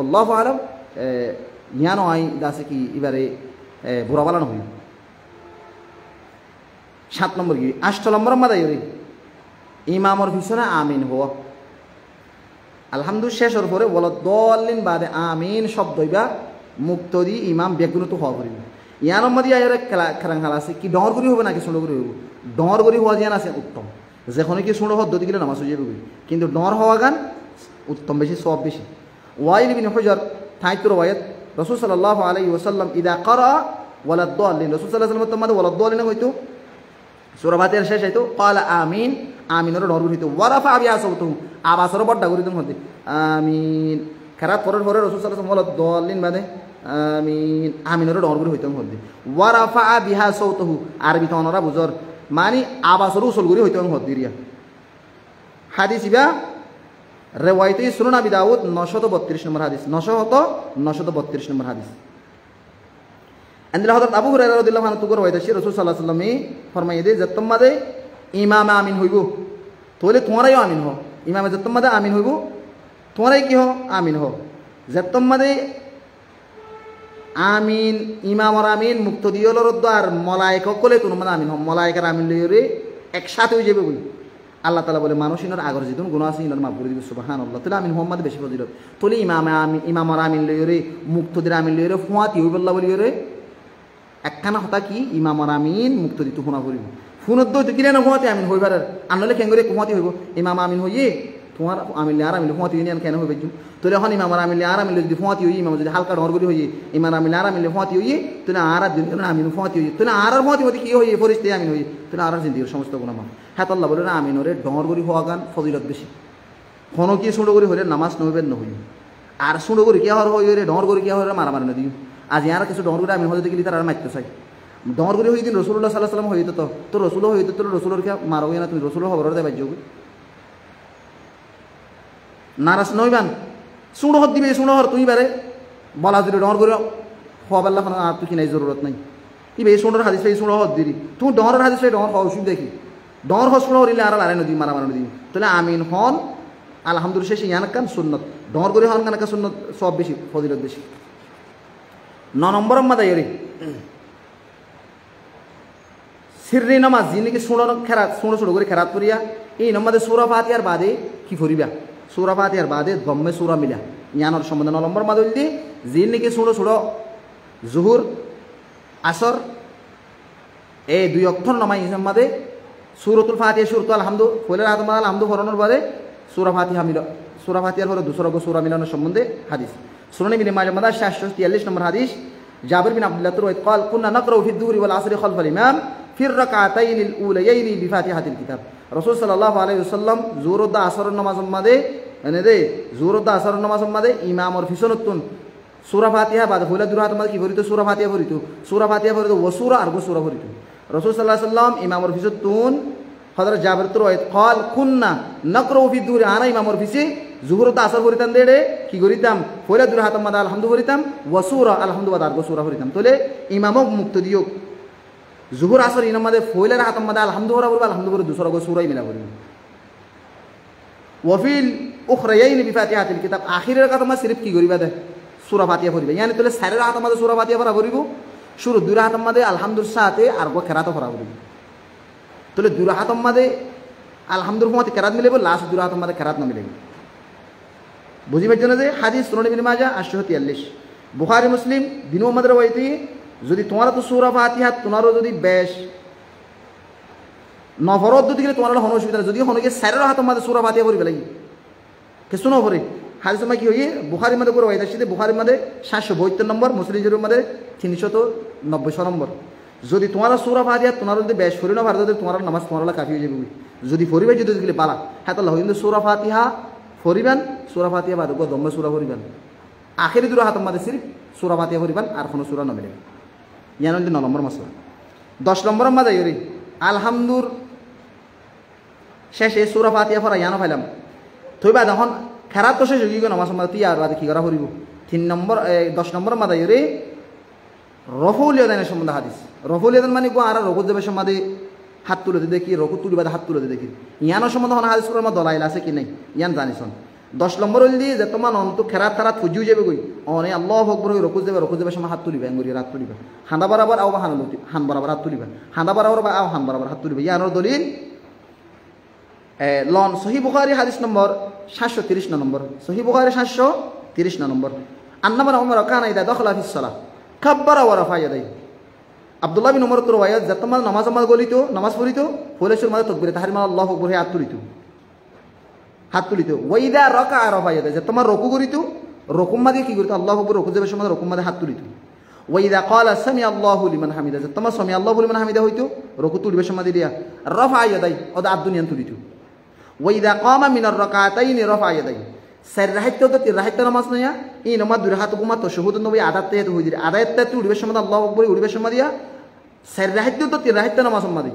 আল্লাহু আলাম ইয়ানো আই দাসে কি এবারে বুড়া বালা ন হই। 7 নম্বর কি 8 নম্বর মাদাই রে ইমামর পিছনে আমিন হওয়া আলহামদুলিল্লাহ শেষর পরে বলো দলিন বাদে আমিন শব্দ হইবা মুক্তদি ইমাম বেগুন তো হওয়া পড়িবে ইয়ানোর মধ্যে আয়ারে খেলাং খেলা আছে কি ডর করি হবে নাকি সুন্দর করি হইব ডর করি হওয়া জিয়ান আছে উত্তম যেখানে কি সুন্দর হদ্দ দিলে নামাজ হয়ে যাবে কিন্তু ডর হওয়া গান উত্তম বেশি সব বেশি ওয়াইল বিন হুজর থাইতুর ওয়ায়াত রাসূল সাল্লাল্লাহু আলাইহি ওয়াসাল্লাম ইদা ক্বারা ওয়ালাদ দাল্লিন রাসূল সাল্লাল্লাহু আলাইহি ওয়াসাল্লাম ওয়ালাদ দাল্লিন হইতো সূরা ফাতিহার শেষ হইতো ক্বালা আমিন আমিনের ডর হইতো ওয়ারাফা বিহা সাউতুহু আওয়াজের বড় করিতো মধ্যে আমিন খারাপ করার পরে রাসূল সাল্লাল্লাহু আলাইহি ওয়াসাল্লাম ওয়ালাদ দাল্লিন বাদে আমিন আমিনের ডর হইতো মধ্যে ওয়ারাফা বিহা সাউতুহু আরবি তনরা বুঝর মানে আওয়াজের উসল করি হইতো মধ্যে রিয়া হাদিস ইবা রেওয়ায়তে সুনান আবি দাউদ 932 নম্বর হাদিস 932 নম্বর হাদিস আন্দিল হযরত আবু হুরায়রা রাদিয়াল্লাহু আনহু থেকে রওয়ায়াত আছে রাসূল সাল্লাল্লাহু আলাইহি ওয়াসাল্লাম ফরমাইয়ে দে যে তোমাদের ইমাম আমিন হইব তোলে তোমারাইও আমিন হও ইমামে যে তোমাদের আমিন হইব তোমারাই কি হও আমিন হও যে তোমাদের আমিন ইমামর আমিন মুক্তদিয়র আর মলায়েকা কলে তোমাদের আমিন হও মলায়েকার আমিন লইরে একসাথে হয়ে যাবে বই আল্লাহ তাআলা বলে মানুষ ইনার আগর যেতুন গুনাহ আছে ইনার মাফ করে দিবে সুবহানাল্লাহ তাহলে আমিন মুহাম্মদ বেশি ফজিলত তোলে ইমামর আমিন লইরে মুক্তদির আমিন লইরে ফুয়াতি হইবল্লাহ বলিরে একখানা হতা কি ইমামর আমিন মুক্তদি তো শোনা করিব ফোনত দই তো কিনে না ফুয়াতি আমিন হইবার আনলে কেঙ্গরে কুমাতি হইব ইমাম আমিন হইয়ে তোমার আমিন আর আমিন ফুয়াতি নিয়ে কেন হইবে তোলে এখন ইমামর আমিন আর আমিন যদি ফুয়াতি হই ইমাম যদি হালকা ডর করি হইয়ে ইমাম আমিন আর আমিন ফুয়াতি হইয়ে তোলে আর দিন আমিন ফুয়াতি হইয়ে তোলে আর ফুয়াতি হইতে কি হইয়ে ফরিস্তে আমিন হইয়ে তোলে আর জিন্দিগির সমস্ত গুনাহ মাফ হ্যাঁ আল্লাহ বলে না আমিনরে ডর করি হওয়া গান ফজিলত বেশি কোনো কি সুন্দর করি হইলে নামাজ নইবেন নহই আর সুন্দর করি কি হওয়ার হইরে ডর করি কি হওয়ার মারামারি না দিও আজ ইয়ার কিছু ডর করে আমিন হইতে গেলি তার আর মারতে চাই ডর করে হই দিন রাসূলুল্লাহ সাল্লাল্লাহু আলাইহি ওয়াসাল্লাম হইতো তো রাসূলও হইতো তো রাসূলের কি মারো না তুমি রাসূলের খবর দেবাই যাও নারাজ নইবান সুন্দর হদ দিবে সুন্দর হর তুই বারে বলা যদি ডর করে হবাল্লাহ আর তুই কি নাই জরুরত নাই ইবে সুন্দর হাদিস এই সুন্দর হদ দিরি তুই ডর হাদিস এই ডর হওয়া অসুবিধা দেখি ডর হস সুন্দর হইলে আর লারে নদী মারামারি নদী তাহলে আমিন হন আলহামদুলিল্লাহ শেষে ইয়ান কান সুন্নত ডর করে হন কান সুন্নত সব বেশি ফজিলত বেশি 9 নম্বর মাদায়রি সিররি নামাজ যিনি সুন্দর খেরাত সুন্দর করে খেরাত করিয়া এই নম্বরে সূরা ফাতিহার বাদে কি করিবা সূরা ফাতিহার বাদে দম্মে সূরা মিলা ইয়ানোর সম্বন্ধে 9 নম্বর মাদায়রি দি যিনি সুন্দর জুহুর আসর এই দুই অক্ষর নামাই ইসমাদে সূরাতুল ফাতিহা সূরাতুল আলহামদু ফলের আলহামদু ফরনের বাদে সূরা ফাতিহা মিলা সূরা ফাতিহার পরে দুসরা সূরা মিলানোর সম্বন্ধে হাদিস সুনান ইবনে মাজাহ 743 নম্বর হাদিস জাবির বিন আব্দুল্লাহ রাদিয়াল্লাহু আনহু قال كنا نقرأ في الظهر والعصر خلف الإمام في الركعتين الأوليين بفاتحة الكتاب রাসূল সাল্লাল্লাহু আলাইহি ওয়াসাল্লাম জোহর ও আসরের নামাজের মধ্যে এনে দে জোহর ও আসরের নামাজের মধ্যে ইমামর পিছনতুন সূরা ফাতিহা বাদ হইলা দুরাত মধ্যে কি করিতো সূরা ফাতিহা পড়িতো ওয়াসূরা আর সূরা পড়িতো রাসূল সাল্লাল্লাহু আলাইহি ওয়াসাল্লাম ইমামর পিছনতুন হযরত জাবির রাদিয়াল্লাহু আনহু قال كنا نقرأ في الظهر আনা ইমামর পিছে জোহর ও আসর পড়িতাম দেড়ে কি করিতাম হইলা দুরাত মধ্যে আলহামদু পড়িতাম ওয়াসূরা আলহামদু বাদ আর সূরা পড়িতাম তাহলে ইমামক মুক্তদিয়ক জুহুর আসর ইনার মধ্যে ফয়লের হাতের মধ্যে আলহামদুলিল্লাহ বলবো আলহামদুলিল্লাহ দুসরা গো সূরাই মিলা বলবো ওয়াফিল উখরায়াইন বিফাতিহাতিল কিতাব আখিরের কথা মা সিরিফ কি করিবা দে সূরা ফাতিহা পড়িবা ইয়ানি তাহলে সারের হাতের মধ্যে সূরা ফাতিহা পড়া করিব শুরু দুই হাতের মধ্যে আলহামদুলিল্লাহ সাথে আর গো কেরাত পড়া করিব তাহলে দুই হাতের মধ্যে আলহামদুলিল্লাহ মতে কেরাত মিলাইব লাস্ট দুই হাতের মধ্যে কেরাত না মিলাইব বুঝিবার জন্য যে হাদিস সুনান ইবনে মাজাহ 843 বুখারী মুসলিম বিন মুহাম্মদ রাওয়াইতি যদি তোমার তো সূরা ফাতিহা তোমারও যদি বেশ নফরত দিকে তোমার হন অসুবিধা যদি হনকে সারের হাতের মধ্যে সূরা ফাতিহা পড়িবে লাগি কে শুনো পরে হাদিস সময় কি হইয়ে বুখারীর মধ্যে করে ওইটা সাথে বুখারীর মধ্যে 772 নম্বর মুসলিমের মধ্যে 390 নম্বর যদি তোমার সূরা ফাতিহা তোমার যদি বেশ ফরিনো ভারত তোমার নামাজ তোমার কাফি হয়ে যাবে যদি ফরিবে যদি দিলে পালা হ্যাঁ তাহলে কিন্তু সূরা ফাতিহা ফরিবান সূরা ফাতিহা বাদ গো দম্মে সূরা ফরিবান আখেরি দুরা হাতের মধ্যে সিরিফ সূরা ফাতিহা ফরিবান আর কোনো সূরা না মিলে ইয়ান 9 নম্বর মাসলা 10 নম্বর মাদা ইরি আলহামদুর শেষে সূরা ফাতিহা পড়া ইয়ানো পাইলাম থইবা যখন খেরাত তো শেষ হয়ে গেল নামাজ মধ্যে তুই আর বাদে কি করা করিব 3 নম্বর 10 নম্বর মাদা ইরি রফউল ইয়াদানের সম্বন্ধে হাদিস রফউল ইয়াদান মানে গো আর রকুত যাবে সম্বন্ধে হাত তুলে দেখি রকুত তুলি বাদে হাত তুলে দেখি ইয়ানোর সম্বন্ধে হন হাদিস কোরআন দলাইল আছে কি নাই ইয়ান জানিছন 10 নম্বর হইল দি যে তোমার অন্ত খেরাত তারাত ফুজিও যাবে কই অনে আল্লাহু আকবার হই রকুত যাবে সময় হাত তুলিবা এঙ্গরি রাত তুলিবা হান্দা বরাবর আও হান বরাবর হাত তুলিবা হান্দা বরাবর বা আও হান বরাবর হাত তুলিবা ইয়ানোর দলিল লন সহিহ বুখারী হাদিস নম্বর 730 নম্বর সহিহ বুখারী 730 নম্বর আন্নামা উমর কানা ইদা দখলা ফিস সালাহ কাব্বারা ওয়া রাফা ইয়াদাই আব্দুল্লাহ বিন উমর রওয়ায়াত যতমান নামাজ গলিত নামাজ পড়িত ফলেশ্বর মাঝে তকবিরে তাহরিমা আল্লাহু আকবার হাত তুলিত ওয়াইদা রাকা রাফা ইয়াদাই যতমান রকু করিত রকুম মাঝে কি করিত আল্লাহু আকবার রকু যাবে সময় রকুম মাঝে হাত তুলিত ওয়াইদা ক্বালা সামি আল্লাহু লিমান হামিদা যতমান সামি আল্লাহু লিমান হামিদা হইতো রকু তুলিবে সময় দিয়া রাফা ইয়াদাই ওদা আদুনিয়ান তুলিত ওয়াইদা কামা মিনার রাকাতাইনি রাফা ইয়াদাই সাইর রাহিত তো তির রাহিত নামাজ নয়া ই নামাজ দুই রাকাত গুমা তাশাহুদ নবী আদাত তে হই দিরে আদাত তে উড়িবে সময় আল্লাহু আকবার উড়িবে সময় দিয়া সাইর রাহিত তো তির রাহিত নামাজ মাদি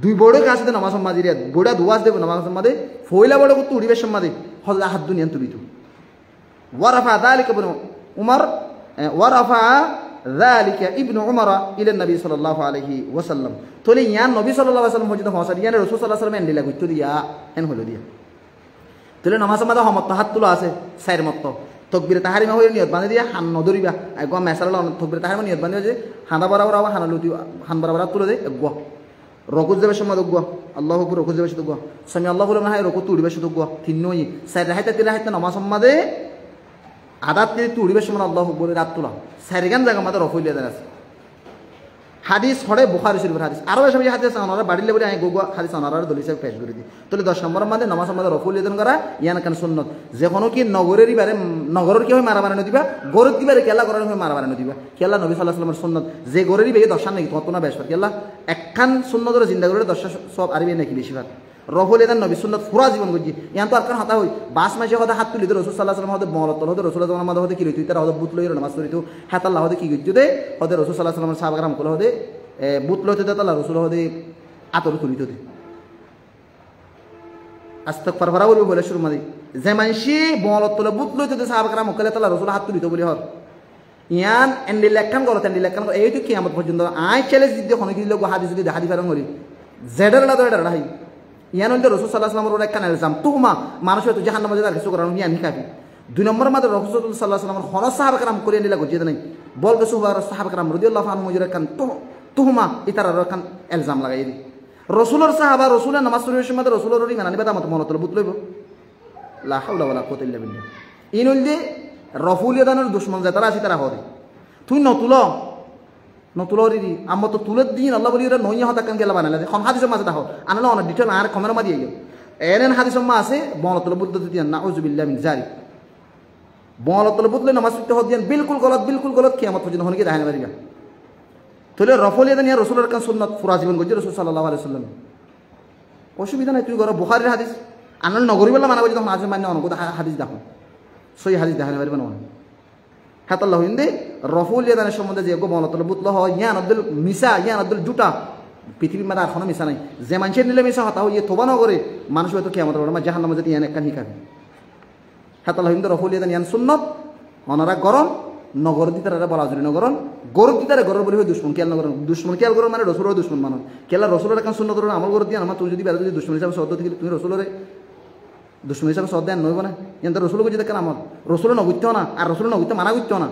দুই বড় কাছে নামাজ মাদি রে বড়া দুয়াজ দেব নামাজ মাদি ফয়লা বড় কত উড়িবে সময় মাদি হল্লা হাত দুনিয়ান তুলিত ওয়ারাফা যালিকা ইবনে উমর ওয়ারাফা যালিকা ইবনে উমর ইলা নবী সাল্লাল্লাহু আলাইহি ওয়াসাল্লাম তোলে ইয়ান নবী সাল্লাল্লাহু আলাইহি ওয়াসাল্লাম মসজিদে হসার ইয়ান রাসূল সাল্লাল্লাহু আলাইহি ওয়াসাল্লাম এন্ডিলা কইতো দিয়া হেন হলো দিয়া তোলে নামাজ মাদা হমত হাত তুলা আছে সাইর মত তকবিরে তাহারিমা হইলে নিয়ত বান্ধি দিয়া হান নদরিবা এক মেসাল তকবিরে তাহারিমা নিয়ত বান্ধি যে হানা বরাবর আবার হানা লুতি হান বরাবর তুলে দে এক রকুজ যাবে সময় দগ আল্লাহু আকবার রকুজ যাবে দগ সামি আল্লাহু না হয় রকু তুড়িবে দগ তিন নই সাইর রাহিতা তিলা হাইতা নামাজ মাদে আদাত তে তুড়িবে সময় আল্লাহু আকবার রাত তুলা সাইর গান জায়গা মাদে রফুইলে দেন আছে হাদিস হরে বুখারী শরীফের হাদিস আরো এসব হাদিস আনারা বাড়িলে বলে আমি গোগো হাদিস আনারার দলিল হিসেবে পেশ করে দিই তাহলে 10 নম্বর মধ্যে নামাজ মধ্যে রফুল ইদান করা ইয়ান কান সুন্নাত যে কোনো কি নগরেরই বারে নগরের কি হয় মারা বানানো দিবা গরত দিবারে কেলা করার হয় মারা বানানো দিবা কেলা নবী সাল্লাল্লাহু আলাইহি ওয়াসাল্লামের সুন্নাত যে গরেরই বেগে 10 নাকি তত না বেশ কেলা একখান সুন্নাতের জিন্দা করে 10 সব আরবি নাকি বেশি ভাগ রফুল ইদান নবী সুন্নাত পুরা জীবন গজি ইয়ান তো আরকান হাতা হই 22 মাসে কথা হাত তুলি তো রাসূল সাল্লাল্লাহু আলাইহি ওয়াসাল্লাম হতে মরত হতে রাসূল সাল্লাল্লাহু আলাইহি ওয়াসাল্লাম হতে কি লইতো তারা হতে বুত লইর নামাজ পড়িতো হাত আল্লাহ হতে কি গজি দে হতে রাসূল সাল্লাল্লাহু আলাইহি ওয়াসাল্লাম সাহাবাগরাম কল হতে বুত লইতে তালা রসুল হদে আতর তুলিত দে আস্তাগফার ফারা বলবো বলে শুরু মাদি যে মানসি বলত তোলে বুত লইতে দে সাহাবাগরাম কলে তালা রসুল হাত তুলিত বলি হর ইয়ান এন্ডি লেখান গলত এন্ডি লেখান এই তো কিয়ামত পর্যন্ত আই চ্যালেঞ্জ দিতে হন কি লোক হাদিস যদি হাদি ফারং করি জেডার না তো এটা রাই ইয়ান হইতে রাসূল সাল্লাল্লাহু আলাইহি ওয়াসাল্লামের একটা ইলজাম তুহমা মানুষ হয়তো জাহান্নামে যাবে কিছু করানো ইয়ান হিকাবি দুই নম্বর মাদে রাসূল সাল্লাল্লাহু আলাইহি ওয়াসাল্লামের হন সাহাবাগরাম করে নিলা গজিয়ে নাই বল গসু সাহাবাগরাম রাদিয়াল্লাহু আনহুম মজুরা কান তো তুহমা ইতারা রকান এলজাম লাগাই দি রসুলের সাহাবা রসুলের নামাজ পড়িবার সময় রসুলের ওই মানানি বেদা মত মনে তোলে বুত লইব লা হাওলা ওয়ালা কুওয়াতা ইল্লা বিল্লাহ ইনুল যে রফুল ইয়াদানের দুশমন যে তারা আছে তারা হদি তুই নতুল রি আম্মা তো তুলে দিন আল্লাহ বলি ওরা নইয়া হতা কান গেলা বানালে খন হাদিসের মাঝে দেখো আনালে অনেক ডিটেল আর কমের মা দিয়ে গেল এরেন হাদিসের মা আছে বনতলে বুত দিতেন নাউযুবিল্লাহ মিন জালিক বনতলে বুতলে নামাজ পড়তে হদিয়ান বিলকুল গলত কিয়ামত পর্যন্ত হনকে দেখাই পারিবা তোলে রফল ইয়াদান ইয়া রাসূলের কান সুন্নাত পুরা জীবন গজি রাসূল সাল্লাল্লাহু আলাইহি ওয়াসাল্লাম অসুবিধা নাই তুই ঘর বুখারীর হাদিস আনল নগরী বলা মানা বলি তখন আজ মানে অনক হাদিস দেখো সই হাদিস দেখাই পারিবা না হাত আল্লাহ ইনদে রফল ইয়াদানের সম্বন্ধে যে গো বনতলে বুতল হয় ইয়ান আব্দুল মিসা ইয়ান আব্দুল জুটা পৃথিবীর মাঝে আর কোনো মিসা নাই যে মানুষের নিলে মিসা হতা হয় তোবা ন করে মানুষ হয়তো কিয়ামত হবে না জাহান্নামে যেতে ইয়ান একখান হিকাবে হাত আল্লাহ ইনদে রফল ইয়াদান ইয়ান সুন্নাত অনারা গরম নগর দিতারা বলা জুরি নগরন গরব দিতারে গরর বলি হয় দুশ্মন কেল নগর দুশ্মন কেল গরম মানে রসুলের দুশ্মন মানো কেলা রসুলের কান শূন্য ধরুন আমার গরব দিয়ে আমার তুই যদি বেড়া যদি দুশ্মন হিসাবে শব্দ থেকে তুমি রসুলের দুশ্মন হিসাবে শব্দ দেন নইব না কিন্তু রসুল গজি দেখেন আমার রসুলের নগুত্য না আর রসুলের নগুত্য মানা করতে না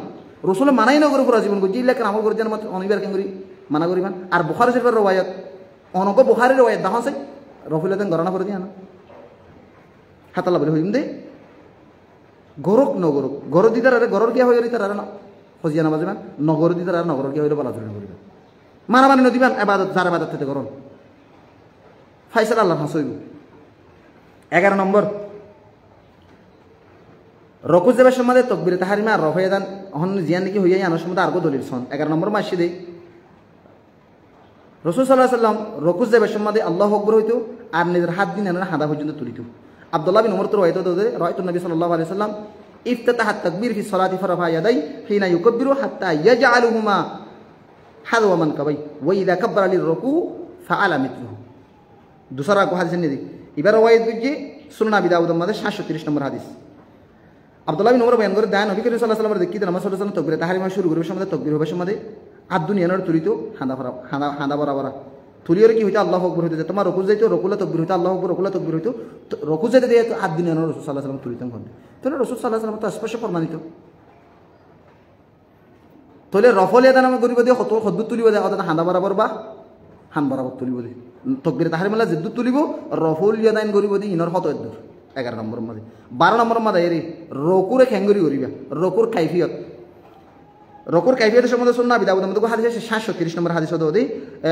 রসুলের মানাই নগর পুরা জীবন গজি লেখেন আমার গরব দিয়ে আমার অনিবার কেন করি মানা করিবান আর বুখারী শরীফের রওয়ায়াত অনক বুখারীর রওয়ায়াত দেখা আছে রফুল দেন গণনা করে দিয়ে না হাতাল্লা বলি হইম দে গরক নগরক গরর দিতার আরে গরর কিয়া হইলি তার না ফজিয়া নামাজ দিবেন নগর দিতার আর নগর কিয়া হইলে বলা জরুরি করিবেন মারামারি নদিবেন ইবাদত যার ইবাদত থেকে করুন ফাইসাল আল্লাহ হাসইব 11 নম্বর রকুজ দেবের সময় তকবিরে তাহারিমা আর রফায়াদান হন জিয়ান নাকি হইয়াই আনার সময় আরগো দলিল সন 11 নম্বর মাসি দেই রাসূল সাল্লাল্লাহু আলাইহি ওয়াসাল্লাম রকুজ দেবের সময় আল্লাহু আকবার হইতো আর নিজের হাত দিন আনার হাদা পর্যন্ত তুলিত আব্দুল্লাহ বিন উমর তো রায়তু নবী সাল্লাল্লাহু আলাইহি ওয়াসাল্লাম ইফতাতাহ আত-তাকবীর ফি সালাতি ফারাফা ইয়াদাই হিনা ইউকাব্বিরু হাত্তা ইয়াজআলুহুমা হাদওয়া মানকাবাই ওয়া ইযা কাব্বারা লির-রুকু ফাআলা মিথলুহু दूसरा को হাদিস নিয়ে এবার ওয়াইদ বুঝি সুনান আবি দাউদের মধ্যে 730 নম্বর হাদিস আব্দুল্লাহ বিন উমর বয়ান করে দেন নবী করিম সাল্লাল্লাহু আলাইহি ওয়াসাল্লাম দেখি নামাজ সাল্লাল্লাহু আলাইহি ওয়াসাল্লাম তাকবীর তাহরিমা শুরু করবে সময় তাকবীর হবে সময় আদ দুনিয়ার তুলিতো হাঁদা বরাবর তুলিয়র কি হইতো আল্লাহু আকবার হইতো তোমার রুকু যাইতো রকুলা তাকবীর হইতো আল্লাহু আকবার রকুলা তাকবীর হইতো রুকু যাইতে দিয়ে আদ দুনিয়ার রাসূল সাল্লাল্লাহু আলাইহি ওয়াসাল্লাম তুলিতাম কোন তাহলে রাসূল সাল্লাল্লাহু আলাইহি ওয়াসাল্লাম তো স্পষ্ট প্রমাণিত তাহলে রফল ইয়াদান আমি করিব দিয়ে কত খদ্দু তুলিব দেয় অর্থাৎ হাঁদা বরাবর বা হান বরাবর তুলিব দিয়ে তকবীর তাহরিমা জিদ্দু তুলিব রফল ইয়াদান করিব দিয়ে ইনর হত এদুর 11 নম্বর মধ্যে 12 নম্বর মধ্যে এরি রকুরে খেঙ্গরি করিবা রকুর কাইফিয়ত রকুর কাইফিয়তের সম্বন্ধে সুন্নাহ আবি দাউদের মধ্যে হাদিস আছে 730 নম্বর হাদিস হতে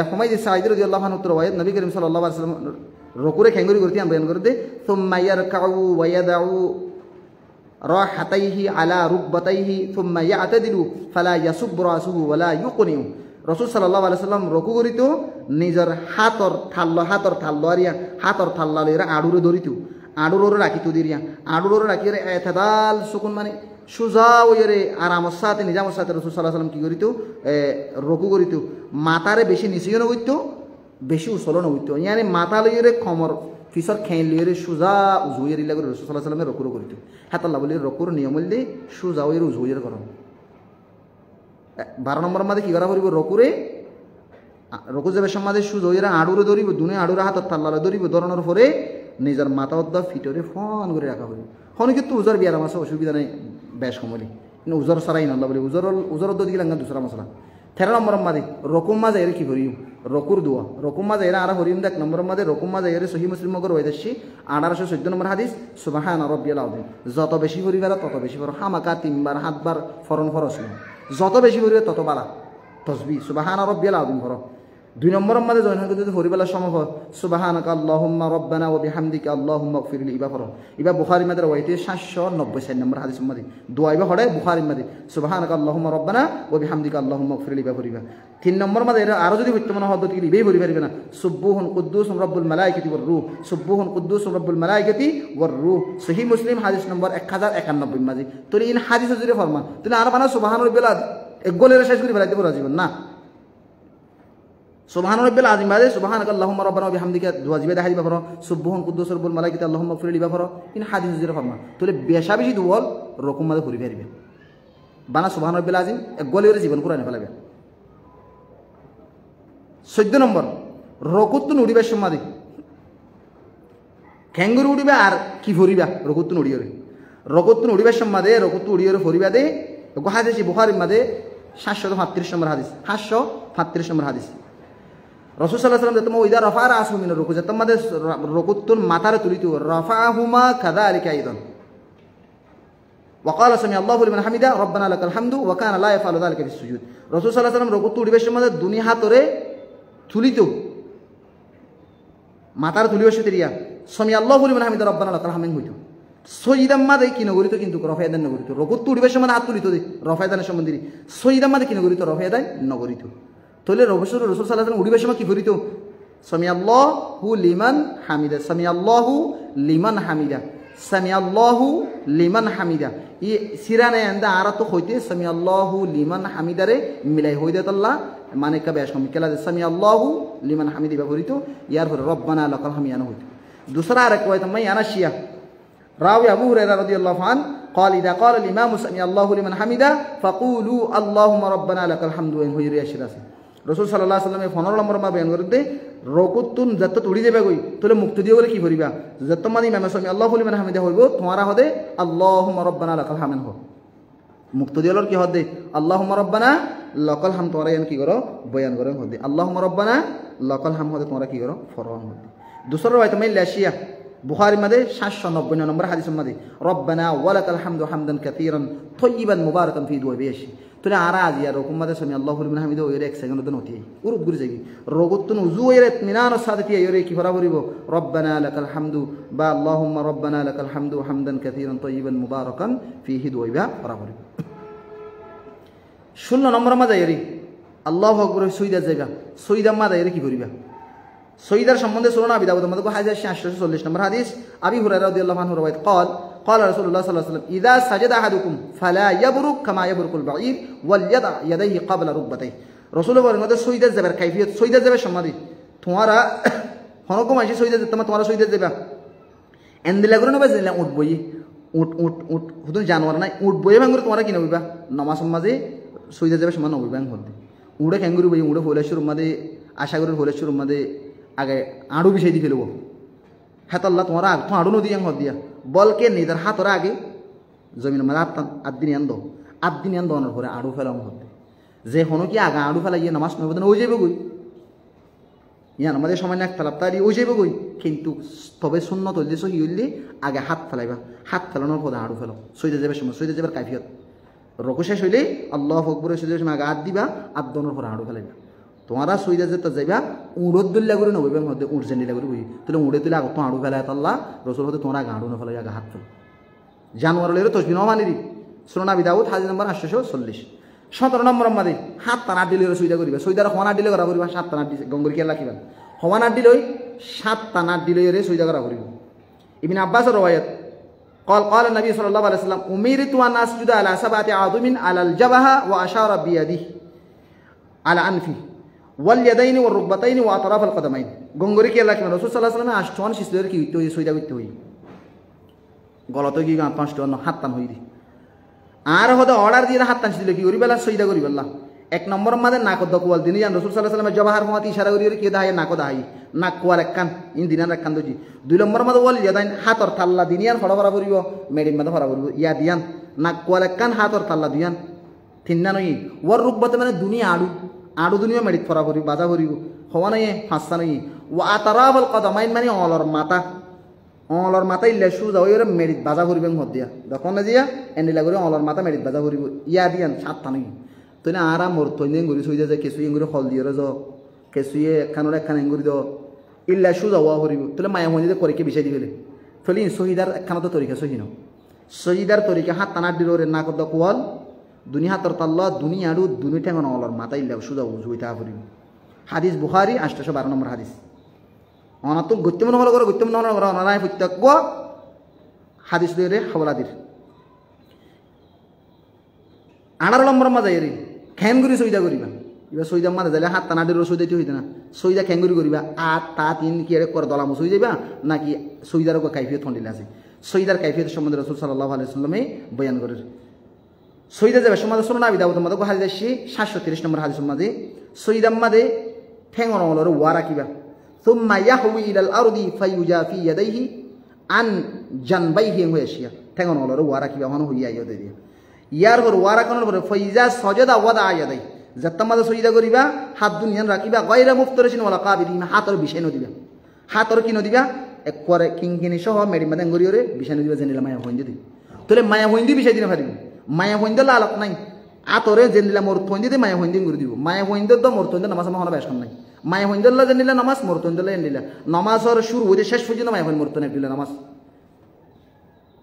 হুমাইদ সাঈদ রাদিয়াল্লাহু আনহু রাওয়ায়াত নবী করিম সাল্লাল্লাহু আলাইহি ওয়াসাল্লাম রকুরে খেঙ্গুরি করতে আমরা বয়ান করতে সুম্মা ইয়ারকাউ ওয়া ইয়াদউ রাহাতাইহি আলা রুকবাতাইহি সুম্মা ইয়াতাদিলু ফালা ইয়াসুব রাসুহু ওয়ালা ইউকনিউ রাসূল সাল্লাল্লাহু আলাইহি ওয়াসাল্লাম রকু করিত নিজের হাতর থাল্লো আরিয়া হাতর থাল্লা লইরা আড়ুরে ধরিত আড়ুরে রাখিত দিরিয়া আড়ুরে রাখিরে এতদাল সুকুন মানে সুজা ওইরে আরামর সাথে নিজামর সাথে রাসূল সাল্লাল্লাহু আলাইহি ওয়াসাল্লাম কি করিত রকু করিত মাথারে বেশি নিচিও নগইত বেশি উছলো নগইত ইয়ানি মাথা লইরে খমর ফিসর খেইন লইরে সুজা উজুইরে লাগি রাসূল সাল্লাল্লাহু আলাইহি ওয়াসাল্লাম রকু করিত হাতাল্লাহ বলি রকুর নিয়ম হইলে সুজা ওইরে উজুইরে করন 12 নম্বর মাঝে কি করা পড়িব রকুরে রকু যাবে সমাজে সুজা ওইরা আড়ুরে ধরিব দুনে আড়ুরে হাতত তাল্লালে ধরিব ধরনের পরে নিজের মাথা অদ্দা ফিটরে ফোন করে রাখা হইব হন কিন্তু উজর বিয়ার মাসে অসুবিধা নাই বেশ কমলি কিন্তু উজর সারাই না বলে উজর দিকে লাঙ্গা দুসরা মশলা 13 নম্বর মাঝে রকুম মাঝে এর কি করিম রকুর দোয়া রকুম মাঝে এরা আর হরিম দেখ নম্বর মাঝে রকুম মাঝে এর সহিহ মুসলিম মগর ওয়াইদাসি 1814 নম্বর হাদিস সুবহান রাব্বিয়াল আযীম যত বেশি পরিবার তত বেশি পড়ো হামাকা 3 বার 7 বার ফরন ফরস যত বেশি পরিবার তত বাড়া তাসবিহ সুবহান রাব্বিয়াল আযীম পড়ো 2 নম্বর মাঝে জয়েন হতে যদি পরিবার সম্ভব সুবহানাকা আল্লাহুম্মা রাব্বানা ওয়া বিহামদিকা আল্লাহুম্মা ইগফিরলি ইবা পড়ো ইবা বুখারী মাঝে ওয়াইতে 794 নম্বর হাদিস মাঝে দোয়া ইবা হড়ে বুখারী মাঝে সুবহানাকা আল্লাহুম্মা রাব্বানা ওয়া বিহামদিকা আল্লাহুম্মা ইগফিরলি ইবা পড়িবা 3 নম্বর মাঝে আরো যদি বর্তমান পদ্ধতি কি ইবেই পড়ি পারিবে না সুবহুন কুদ্দুসুম রাব্বুল মালাইকাতি ওয়ার রূহ সুবহুন কুদ্দুসুম রাব্বুল মালাইকাতি ওয়ার রূহ সহিহ মুসলিম হাদিস নম্বর 1091 মাঝে তো এই হাদিস যদি ফরমান তাহলে আর বানা সুবহান রাব্বিল আযীম এক গোলের শেষ করে ফেলাইতে পারা যাবে না সুবহান রাব্বিল আযীম বাদে সুবহানাকা আল্লাহুম্মা রাব্বানা ওয়া বিহামদিকা দুয়া জিবে দেখা দিবা পড়ো সুবহুন কুদ্দুস রাব্বুল মালাইকাতি আল্লাহুম্মা ইগফিরলি ইবা পড়ো ইন হাদিস জিরা ফরমান তাহলে বেশা বেশি দুয়াল রকম মাঝে পড়ি পারিবে বানা সুবহান রাব্বিল আযীম এক গোলের জীবন কোরআনে ফেলাবে 14 নম্বর রকুতুন উড়িবার সমাধি খেঙ্গুর উড়িবা আর কি ফরিবা রকুতুন উড়িবার সমাধে রকুতু উড়িয়রে ফরিবা দে হাদিস বুখারীর মাঝে 735 নম্বর হাদিস 735 নম্বর হাদিস রাসূল সাল্লাল্লাহু আলাইহি ওয়াসাল্লাম ওইদা রাফা রাসু মিন রুকু যত মাঝে রকুতুন মাথারে তুলিতো রাফাহুমা কাযালিকা আইদান وقال سمع الله لمن حمده ربنا لك الحمد وكان لا يفعل ذلك في السجود রাসূল সাল্লাল্লাহু আলাইহি ওয়াসাল্লাম রকুতু উড়িবার সমাধে দুনি হাতরে তুলিতো মাথার তুলিও সেতিয়া সমি আল্লাহু লিমান হামিদা রব্বানা লাকাল হামদ হইতো সইদাম মাদে কি নগরিত কিন্তু রফায়দান নগরিত রকুত তুড়িবার সময় হাত তুলিত দে রফায়দানের সম্বন্ধে সইদাম মাদে কি নগরিত রফায়দান নগরিত তাহলে রাসূল সাল্লাল্লাহু আলাইহি ওয়াসাল্লাম উড়িবার সময় কি করিত সমি আল্লাহু লিমান হামিদা সমি আল্লাহু লিমান হামিদা সমি আল্লাহু লিমান হামিদা ই সিরানে আন্দা আর তো হইতে সমি আল্লাহু লিমান হামিদারে মিলাই হইতে আল্লাহ মানে কবে আসমি কেলা সামি আল্লাহু লিমান হামিদি ব্যবহৃত ইয়ার পরে রব্বানা লাকাল হামিয়ানা হইত दूसरा रकवायत में याना शिया रावी अबू हुरैरा रदियल्लाहु अन्हु قال اذا قال الامام سمع الله لمن حمده فقولوا اللهم ربنا لك الحمد وان হুজুরি আশরাসে রাসূল সাল্লাল্লাহু আলাইহি ওয়াসাল্লাম 15 নম্বর মা বয়ান করতে রকুতুন যত তুড়ি যাবে কই তাহলে মুক্তি দিয়ে বলে কি করিবা যত মানে ইমাম সামি আল্লাহু লিমান হামিদা হইব তোমারা হদে আল্লাহুম্মা রব্বানা লাকাল হামদ হো মুক্তি দিয়ালর কি হদে আল্লাহুম্মা রব্বানা লাকাল হামদ তোমরা ইয়ান কি করো বয়ান করো হদে আল্লাহুম্মা রব্বানা লাকাল হামদ হদে তোমরা কি করো ফরমান হদে दूसरा रवायत में लाशिया बुखारी में 790 नंबर हदीस में रब्बना वलकल हम्दु हम्दन कसीरन तय्यिबन मुबारकन फी दुआ बेशी तो आराज या रोकुम में समी अल्लाहु लिमन हमिदो ये एक सेकंड दन होती है उरुद गुर जाएगी रोगुतन उजू ये इत्मीनान सादती है ये की बराबरी वो रब्बना लकल हम्दु बा अल्लाहुम्मा रब्बना लकल हम्दु हम्दन कसीरन तय्यिबन मुबारकन फीहि दुआ बराबरी 16 नंबर में जायरी अल्लाहु अकबर सईदा जायगा सईदा में जायरी की करिबा সঈদার সম্বন্ধে শুনুন আবি দাউদের মধ্যে হাদিস 840 নম্বর হাদিস আবি হুরায়রা রাদিয়াল্লাহু আনহু রাওয়ায়াত قال قال رسول الله صلى الله عليه وسلم اذا سجد احدكم فلا يبرك كما يبرك البعير وليضع يديه قبل ركبتيه রাসূল বলেন মধ্যে সঈদার যাবার কাইফিয়ত সঈদার যাবার সম্বন্ধে তোমারা হনকম আছে সঈদার তোমারা সঈদার যাবা এন্দিলা করে নবে জিলা উঠ বই উঠ উঠ উঠ হুদুন জানোয়ার নাই উঠ বই ভাঙরে তোমরা কি নবিবা নামাজ মাঝে সঈদার যাবার সম্মান নবিবা হতে উড়ে ক্যাঙ্গুরি বই উড়ে হলেশ্বর মাঝে আশা করি হলেশ্বর মাঝে আগে আড়ু বিষয় দিয়ে ফেলব হাতাল্লা তোমার আগ তো আড়ু নদী হত দিয়া বলকে নিজের হাতর আগে জমিন মানে আদিন আন দনের পরে আড়ু ফেলাম হতে যে হনো কি আগা আড়ু ফেলা গিয়ে নামাজ নবেদন ওই যাবে গই ইয়ান আমাদের সময় না ফেলাপ তারি ওই যাবে গই কিন্তু তবে শূন্য তৈরি সহি হইলে আগে হাত ফেলাইবা হাত ফেলানোর পরে আড়ু ফেলো সইতে যাবে সময় সইতে যাবার কাইফিয়ত রকু শেষ হইলে আল্লাহু আকবরের সুযোগ সময় আগে হাত দিবা আর দনের পর হাঁড়ু ফেলাইবা তোমরা সইদা যেতে যাইবা উড়ত দুল্লা করে নবইবা মধ্যে উড় জেন্ডিলা করে বুঝি তাহলে উড়ে তুলে আগে তো হাঁড়ু ফেলায় আল্লাহ রসুল হতে তোমরা আগে হাঁড়ু না ফেলাই আগে হাত ফেলো জানোয়ার লের তসবি নমানিরি সুনানা বিদাউদ হাদিস নম্বর 840 17 নম্বর আমাদে হাত টানা দিলে সইদা করিবা সইদার হওয়ানা দিলে করা করিবা 7 টানা দিলে গঙ্গরি খেলা রাখিবা হওয়ানা দিলে 7 টানা দিলে সইদা করা করিবা ইবনে আব্বাস রওয়ায়াত قال النبي صلى الله عليه وسلم أمرت أن أسجد على 7 أعظم على الجبهة وأشار بيده على أنفه واليدين والركبتين وأطراف القدمين গঙ্গরি খেলা রাখিবা রাসূল সাল্লাল্লাহু আলাইহি ওয়াসাল্লাম আষ্টন শিশলের কি হইতো সইদা করতে হই গলত কি গাঁ 5 হাত টান হই দি আর হতে অর্ডার দিয়ে হাত টানছি দিলে কি করি বেলা সইদা করি বেলা 1 নম্বর মাঝে নাক দকুয়াল দিন জান রাসূল সাল্লাল্লাহু আলাইহি ওয়াসাল্লাম জবাহার মহাতি ইশারা করি কি দাহাই নাক দাহাই নাক কোয়াল একখান ইন দিনার একখান দজি 2 নম্বর মাঝে ওয়াল ইয়াদাইন হাতর তাল্লা দিনিয়ান ফড়া ফড়া করিব মেডিন মাঝে ফড়া করিব ইয়া দিয়ান নাক কোয়াল একখান হাতর তাল্লা দিয়ান তিননা নই ওয়ার রুকবতে মানে দুনিয়া আড়ু দুনিয়া মেডিত ফড়া করিব বাজা করিব হওয়া নাই হাসা নাই ওয়া আতরাফাল কদমাইন মানে অলর মাথা ইল্লা সুজা ওই মেডিত বাজা করিবেন হদিয়া দেখুন না দিয়া এন্ডিলা করে অলর মাথা মেডিত বাজা করিব ইয়া দিয়ান সাতটা নই তো না আরাম মোর তৈন গরি সইদা যায় কেসুই গরি হল দিয়ে জ কেসুয়ে একখানোর একখান এঙ্গুরি দ ইল্লা সুজা ওয়া করিব তাহলে মায়া মন্দিরে পরীক্ষা বিষয় দিবেলে ফলে শহীদার একখানা তো তরিকা সহি নাও শহীদার তরিকা হাত টানার দিল রে নাক দ কোয়াল দুনি হাতর তাল্লা দুনি আড়ু দুনি ঠেঙ্গন অলর মাথা ইল্লা সুজা জুইতা করিব হাদিস বুখারী 812 নম্বর হাদিস অনাত গত্যমন হল করে গত্যমন হল করে অনারায় প্রত্যক্ষ হাদিস লইরে হাওলাদির 18 নম্বর মাঝে এরি খ্যানগুড়ি সইদা করিবা এবার সইদা মাঝে যাইলে হাত টানাডির সইদাইতে হইতে না সইদা খ্যানগুড়ি করিবা আর তা তিন কি এর করে দলা মুসই যাইবা নাকি সইদার কাইফিয়ত হন্ডিলা আছে সইদার কাইফিয়ত সম্বন্ধে রাসূল সাল্লাল্লাহু আলাইহি ওয়াসাল্লামে বয়ান করেন সইদা যাবে সমাজে সুনানা বিদাউদ মাঝে হাদিস আসছে 730 নম্বর হাদিসের মাঝে সইদার মাঝে ঠেঙ্গন হলরে ওয়া রাখিবা ثم يهوي الى الارض فيجافي يديه عن جنبيه ويشيا ঠেঙ্গন হলরে ওয়া রাখিবা হন হইয়া ইয়া দে দিয়া ইয়ার পর ওয়া রাখানোর পরে ফাইজা সাজাদা ওয়াদা ইয়াদাই যতমাদা সজদা করিবা হাত দুনিয়ান রাখিবা গায়রা মুফতারিশিন ওয়ালা কাবিদিন হাতর বিষয় ন দিবা হাতর কি ন দিবা এক করে কিংকিনি সহ মেডি মাদান গরিয়রে বিষয় ন দিবা জেনিলা মায়া হইন্দি দি তোলে মায়া হইন্দি বিষয় দিনা পারিবি মায়া হইন্দি লালক নাই আতরে জেনিলা মোর হইন্দি দে মায়া হইন্দি গরি দিব মায়া হইন্দি তো মোর হইন্দি নামাজ মহনা বেশ কম নাই মায়া হইন্দিল্লা জেনিলা নামাজ মোর হইন্দিল্লা এন্ডিলা নামাজর শুরু হইতে শেষ পর্যন্ত মায়া হইন মোর তো নেদিলা নামাজ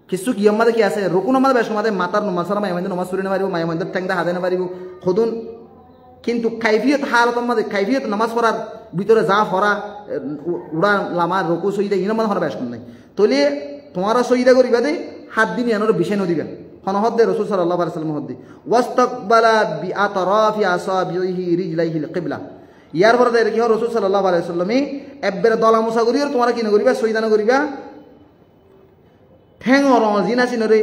কিছু কি আমাদে কি আছে রুকুন আমাদে বেশ আমাদে মাতার নামাজ সারা মায়া হইন্দি নামাজ পড়ি না পারিব মায়া হইন্দি ঠ্যাংদা হাতে না পারিব খুদুন কিন্তু কাইফিয়ত হালত আমাদের কাইফিয়ত নামাজ পড়ার ভিতরে যা হরা উড়া লামা রকু সইদা ইন মানে হরা বেশ কম নাই তলে তোমারা সইদা করিবা দে হাত দিন ইয়ানোর বিষয় নদিবা হনহদ দে রাসূল সাল্লাল্লাহু আলাইহি ওয়াসাল্লাম হদ দে ওয়াস্তাকবালা বিআতরাফি আসাবিহি রিজলাইহি আল-কিবলা ইয়ার পরে কি হয় রাসূল সাল্লাল্লাহু আলাইহি ওয়াসাল্লামে একবারে দলা মুসা করিও তোমরা কি না করিবা সইদা না করিবা ঠ্যাং অর জিনা সিনরে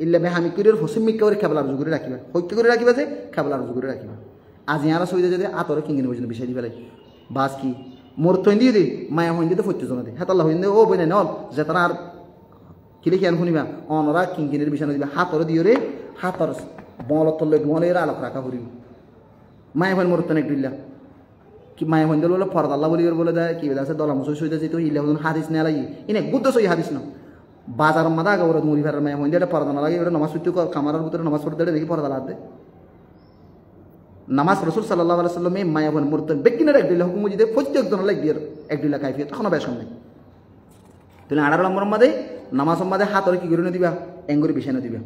ইল্লা বেহামি করির ফসিমিক করে কেবলার জুগুরে রাখিবা হইতে করে রাখিবা যে কেবলার জুগুরে রাখিবা আজ ইয়ারা সইদা যদি আতরে কিংগিন বুঝিন বিষয় দিবে লাই বাস কি মোর তৈন দিয়ে দি মায়া হইন দিতে ফইতে জনা দে হাতাল্লাহ হইন দে ও বইনা নল যে তারা আর কিলে কিয়ান শুনিবা অনরা কিংগিনের বিষয় দিবা হাতরে দিও রে হাতর বলত লই মলের আলোক রাখা করিব মায়া হইন মোর তনে দিলা কি মায়া হইন দিল বলে ফরদ আল্লাহ বলি বলে দেয় কি আছে দলা মুসই সইদা যেতে ইল্লা হাদিস না লাগি ইনে গুদ্দ সই হাদিস না বাজার মাদা আগে ওরা মুড়ি ফেরার মায়া হইন দিলে ফরদ না লাগে ওরা নামাজ পড়তে কামারের ভিতরে নামাজ পড়তে দেখি ফরদ আল্লাহ দে নামাজ রাসূল সাল্লাল্লাহু আলাইহি ওয়াসাল্লামে মায়া বন মুরতন বেকিনের একদিলা হুকুম দিতে প্রত্যেকজন লাগ দিয়ে একদিলা কাইফিয়ত তখন বেশ কম নাই তাহলে 18 নম্বর মধ্যে নামাজ মধ্যে হাতরে কি করে দিবা এঙ্গুরি বিষয় না দিবা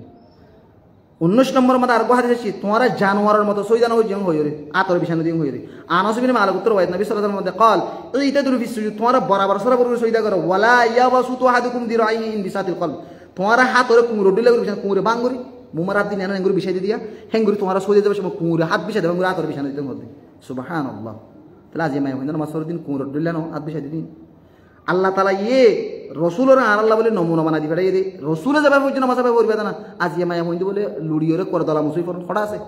19 নম্বর মধ্যে আর হাদিস আছে তোমারা জানোয়ারের মতো সইদানো হই জং হইরে আতরে বিষয় না দিং হইরে আনাস বিন মালিক উত্তর ওয়াইদ নবী সাল্লাল্লাহু আলাইহি ওয়াসাল্লাম মধ্যে قال এইতাদুরু ফি সুজুদ তোমারা বরাবর সরাবর সইদা করো ওয়ালা ইয়াবাসুতু আহাদুকুম দিরাইহি ইন বিসাতিল কলব তোমারা হাতরে কুমুর দিলে বিষয় কুমুরে বাঙ্গুরি মুমার হাত দিন এনে এঙ্গুরি বিষয় দিয়া হেঙ্গুরি তোমারা সইদা যাবে সময় কুমুরে হাত বিষয় দেবে আতরে বিষয় দিতে হবে সুবহানাল্লাহ তাহলে আজ মাই হইনা মাসর দিন কুমুর দিলে না হাত বিষয় দিন আল্লাহ তাআলা ইয়ে রাসূলের আর আল্লাহ বলে নমুনা বানা দিবে এই রাসূলে যাবে পর্যন্ত মাসা পাবে করবে না আজ ইয়ে মাই হইন্দে বলে লুড়িয়রে করে দলা মুসই ফরন খড়া আছে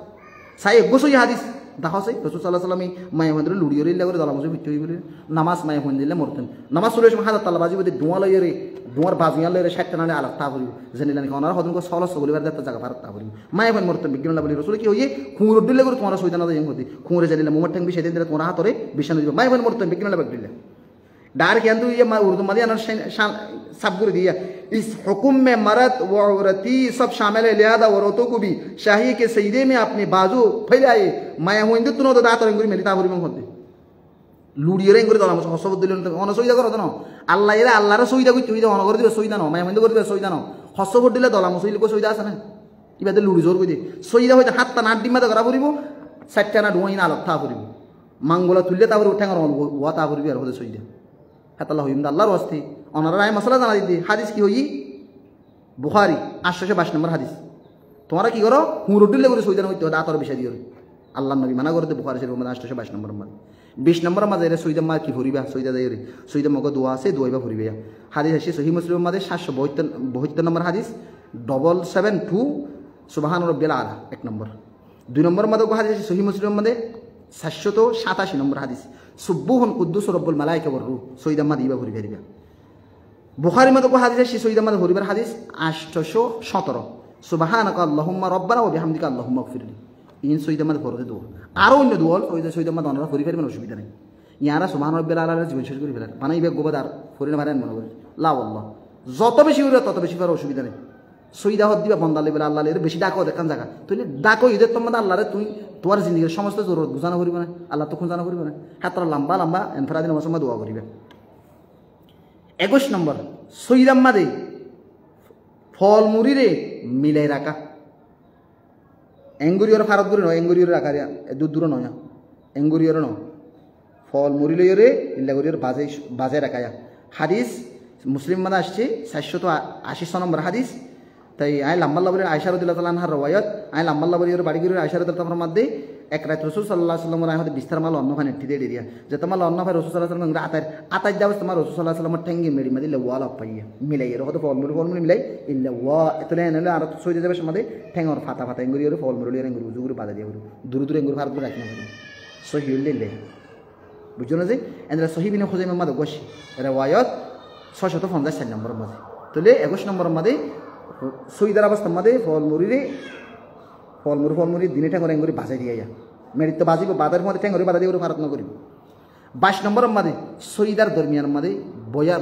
সাই গোসই হাদিস দেখো সাই রাসূল সাল্লাল্লাহু আলাইহি ওয়াসাল্লাম মাই হইন্দে লুড়িয়রে ইল্লা করে দলা মুসই ফিট হই বলে নামাজ মাই হইন্দিলে মরতেন নামাজ শুরু সময় হাজার তালা বাজি বলে দোয়া লইরে দোয়ার বাজিয়া লইরে 60 টানা আলাদা তা করিব জেনিলানি কোন আর হদন কো সলস বলিবার দত্ত জায়গা ভারত তা করিব মাই হইন মরতেন বিজ্ঞান বলি রাসূল কি হইয়ে খুঁর দিলে করে তোমার সইদানা দেন হতি খুঁরে জেনিলা মুমর ঠ্যাং বিষয় দিন তোমরা হাতরে বিষয় দিবা মাই হইন মরতেন বিজ্ঞান বাগ দিলে डार के अंदर ये उर्दू मदी अनर सब गुरु दिया इस हुक्म में मर्द व औरती सब शामिल है लिहाजा औरतों को भी चाहिए कि सईदे में अपने बाजू फैलाए मैं हूँ इंदु तुनो तो दात और इंगुरी मेरी ताबुरी में होते लुड़िये इंगुरी तो हम हसब दिल अन सुविधा करो तो ना अल्लाह ये अल्लाह रे सुविधा कुछ सुविधा अन कर दिबे सुविधा ना मैं हिंदू कर दिबे सुविधा ना हसब दिले दला मुसलिम को सुविधा আছে না ইবাদে লুড়ি জোর কই দে সুবিধা হইতে হাতটা নাট ডিমা করা পড়িব সাতটা না ডুই না লক্ষ্য পড়িব মাঙ্গলা তুললে তারপর উঠাঙ্গর ওয়া তা পড়িব আর হতে সুবিধা হাতাল্লাহ হিমদ আল্লাহর ওয়াস্তে অনারা রায় মশলা জানা দিতে হাদিস কি হই বুখারী 822 নম্বর হাদিস তোমরা কি করো হুরুডিলে করে সুবিধা হইতে দাতর বিষয় দিও আল্লাহর নবী মানা করতে বুখারী শরীফের মধ্যে 822 নম্বর মধ্যে 20 নম্বর মধ্যে এর সুবিধা মা কি ভরিবা সুবিধা দেয় রে সুবিধা মগ দোয়া আছে দোয়াইবা ভরিবা হাদিস আছে সহিহ মুসলিমের মধ্যে 772 নম্বর হাদিস 772 সুবহান রাব্বিল আলা এক নম্বর 2 নম্বর মধ্যে হাদিস আছে সহিহ মুসলিমের মধ্যে 787 নম্বর হাদিস সুবহুন কুদ্দুস রব্বুল মালায়েকা ওয়ার রূহ সুবিধা মা দিবা ভরিবা দিবা বুখারী মধ্যে হাদিস আছে সুবিধা মা ভরিবার হাদিস 817 সুবহানাকা আল্লাহুম্মা রব্বানা ওয়া বিহামদিকা আল্লাহুম্মা গফিরলি ইন সুবিধা মা ভরতে দোয়া আর অন্য দোয়া ওই যে সুবিধা মা অনরা ভরি ফেলবেন অসুবিধা নাই ইয়ারা সুবহান রাব্বিল আলা জীবন শেষ করে ফেলেন বানাইবে গোবাদার ফরিনা মারেন মনে করে লা আল্লাহ যত বেশি হইরে তত বেশি পার অসুবিধা নাই সুবিধা হদ দিবা বন্দালে বলে আল্লাহ এর বেশি ডাকো দেখান জায়গা তুই ডাকো ঈদের তোমাদের আল্লাহরে তুই তোমার জিন্দগির সমস্ত জরুরত বুঝানো করিবে না আল্লাহ তো জানা করিবে না হাতরা লম্বা লম্বা এনফরাদিন মৌসুমে দোয়া করিবে 21 নম্বর সুইদাম মাদে ফল মুড়িরে মিলাই রাখা এঙ্গুরিয়র ফারত গুরি নয় এঙ্গুরিয়র রাখা দূর দূর নয় এঙ্গুরিয়র ন ফল মুড়িলইরে ইল্লাগুরিয়র বাজে রাখা হাদিস মুসলিম মানে আসছে 780 নম্বর হাদিস তাই আই লাম্বাল্লাহ বলে আয়েশা রাদিয়াল্লাহু তাআলা আনহার রওয়ায়াত আই লাম্বাল্লাহ বলে বাড়িগুরির আয়েশা রাদিয়াল্লাহু তাআলার মধ্যে এক রাত রাসূল সাল্লাল্লাহু আলাইহি ওয়াসাল্লামের আহমদ বিস্তার মাল অন্যখানে ঠিদে দিয়া যে তোমার অন্য ভাই রাসূল সাল্লাল্লাহু আলাইহি ওয়াসাল্লাম আতাই দাওস তোমার রাসূল সাল্লাল্লাহু আলাইহি ওয়াসাল্লামের ঠেঙ্গি মেরি মদিলে ওয়ালা পাইয়া মিলাই এর হতো ফল মুড়ি মিলাই ইল্লা ওয়া এতলে এনে আর তো সইতে যাবে সমাদে ঠেঙ্গর ফাতা ফাতা এঙ্গুরিয়র ফল মুড়ি এর এঙ্গুরি জুগুরি বাদা দিয়া দূর দূর এঙ্গুরি ফারত রাখি না সহিউল লিল্লাহ বুঝছো না যে এন্দ্রা সহিবিনে খুজাইমা মাদ গোশ রওয়ায়াত 654 নম্বর মধ্যে তাহলে 21 নম্বর মধ্যে সুইদার অবস্থার মধ্যে ফল মুড়ি দিনে ঠেঙ্গর এঙ্গুরি বাজাই দিয়া মেরিত তো বাজিব বাদের মধ্যে ঠেঙ্গরি বাধা দিয়ে ফারত না করিব 22 নম্বর মধ্যে সইদার দরমিয়ান মধ্যে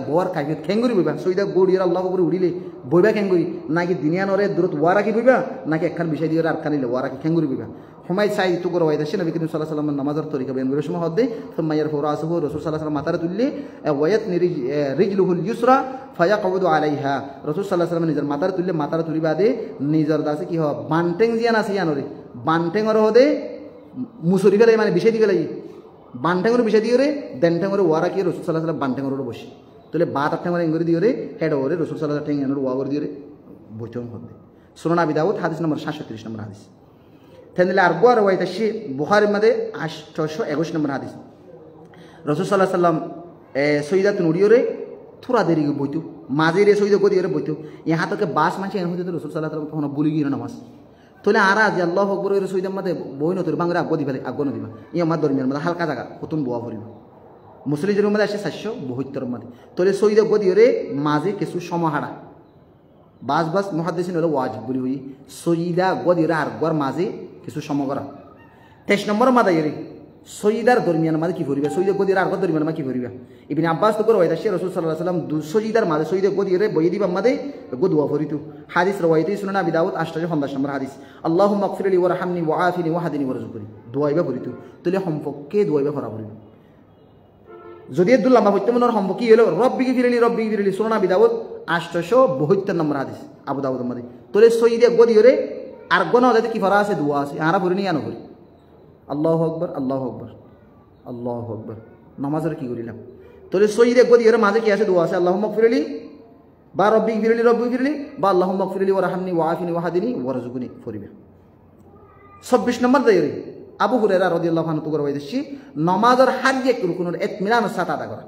বোয়ার কাইফিয়ত খেঙ্গুরি বইবা সইদা গড়িয়ার আল্লাহ করে উড়িলে বইবা খেঙ্গুরি নাকি দিনিয়ানরে দূরত ওয়া রাখি বইবা নাকি একখান বিষয় দিয়ে আর খানিলে ওয়া রাখি খেঙ্গুরি বইবা হুমাই সাই তু করে ওয়াইদা সে নবী করিম সাল্লাল্লাহু আলাইহি ওয়াসাল্লাম নামাজের তরিকা বেন করে সময় হদে সুম্মায়ার ফুরাসুহু রাসূল সাল্লাল্লাহু আলাইহি ওয়াসাল্লাম মাতারে তুললে ওয়ায়াত রিজলুহুল ইউসরা ফায়াকুদু আলাইহা রাসূল সাল্লাল্লাহু আলাইহি ওয়াসাল্লাম নিজের মাতারে তুললে মাতারে তুলি বাদে নিজের দাসে কি হয় বানটেং জিয়ান আছে ইয়ানরে বানটেংর হদে মুসরি ফেলে মানে বিষয় দিয়ে গেলে বানটেংর বিষয় দিয়ে রে দেনটেংর ওয়া রাখি রাসূল সাল্লাল্লাহু আলাইহি ওয়াসাল্লাম বানটেংর বসে তাহলে বাত ঠেঙ্গর এঙ্গুরি দিয়ে রে হেড ওরে রাসূল সাল্লাল্লাহু আলাইহি ওয়াসাল্লাম ঠেঙ্গর ওয়া করে দিয়ে রে বইতং হবে সুনান আবি দাউদ হাদিস নম্বর 730 নম্বর হাদিস তেনলে আর গোয়ার ওয়াইতা সে বুখারীর মধ্যে 821 নম্বর হাদিস রাসূল সাল্লাল্লাহু আলাইহি ওয়াসাল্লাম সৈয়দাতুন উড়িয়রে থোড়া দেরি বইতো মাঝে রে সৈয়দ গদিয়রে বইতো ইহা তকে বাস মানছে এন হইতে রাসূল সাল্লাল্লাহু আলাইহি ওয়াসাল্লাম তখন বলি গিয়ে নামাজ তোলে আরা যে আল্লাহু আকবার এর সৈয়দের মধ্যে বই নতুন বাংলা আগদি ফেলে আগন দিবা ইয়া মা দরমিয়ান মধ্যে হালকা জায়গা কতন বোয়া ভরিব মুসলিমের মধ্যে আসে 772 মধ্যে তোলে সৈয়দ গদিয়রে মাঝে কিছু সমাহারা বাস মুহাদ্দিসিন হলো ওয়াজিব বলি হই সৈয়দা গদিয়রে আর গর মাঝে কিছু সমগরা 23 নম্বর মাদা এরে সৈয়দার দরমিয়ান মাঝে কি ভরিবা সৈয়দ গদিয়রে আর গর দরমিয়ান মা কি ভরিবা ইবনে আব্বাস তো করে ওইদা সে রাসূল সাল্লাল্লাহু আলাইহি ওয়াসাল্লাম সৈয়দার মাঝে সৈয়দ গদিয়রে বই দিবা মাঝে গদওয়া ভরিতু হাদিস রওয়ায়াতি সুনান আবি দাউদ 850 নম্বর হাদিস আল্লাহুম্মা গফিরলি ওয়ারহামনি ওয়াআফিনি ওয়াহদিনি ওয়ারযুকনি দোয়াইবা ভরিতু তলে সম্পর্কে দোয়াইবা ভরা ভরিব যদি দুল লম্বা হইতে মনের সম্পর্ক কি হলো রব্বি গফিরলি সুনান আবি দাউদ 872 নম্বর হাদিস আবু দাউদের মধ্যে তলে সৈয়দ গদিয়রে আর গনা হতে কি ভরা আছে দোয়া আছে আরা ভরি নি আনো ভরি আল্লাহু আকবার আল্লাহু আকবার আল্লাহু আকবার নামাজের কি করিলাম তোরে সৈয়দ গদিয়রে মাঝে কি আছে দোয়া আছে আল্লাহুম্মা গফিরলি বা রব্বি গফিরলি বা আল্লাহুম্মা গফিরলি ওয়ারহামনি ওয়াআফিনি ওয়াহদিনি ওয়ারযুকনি ফরিবে 26 নম্বর দায়রে আবু হুরায়রা রাদিয়াল্লাহু আনহু করে বলেছি নামাজের হাজ্জে রুকুনের ইতমিনানের সাথে আদা করা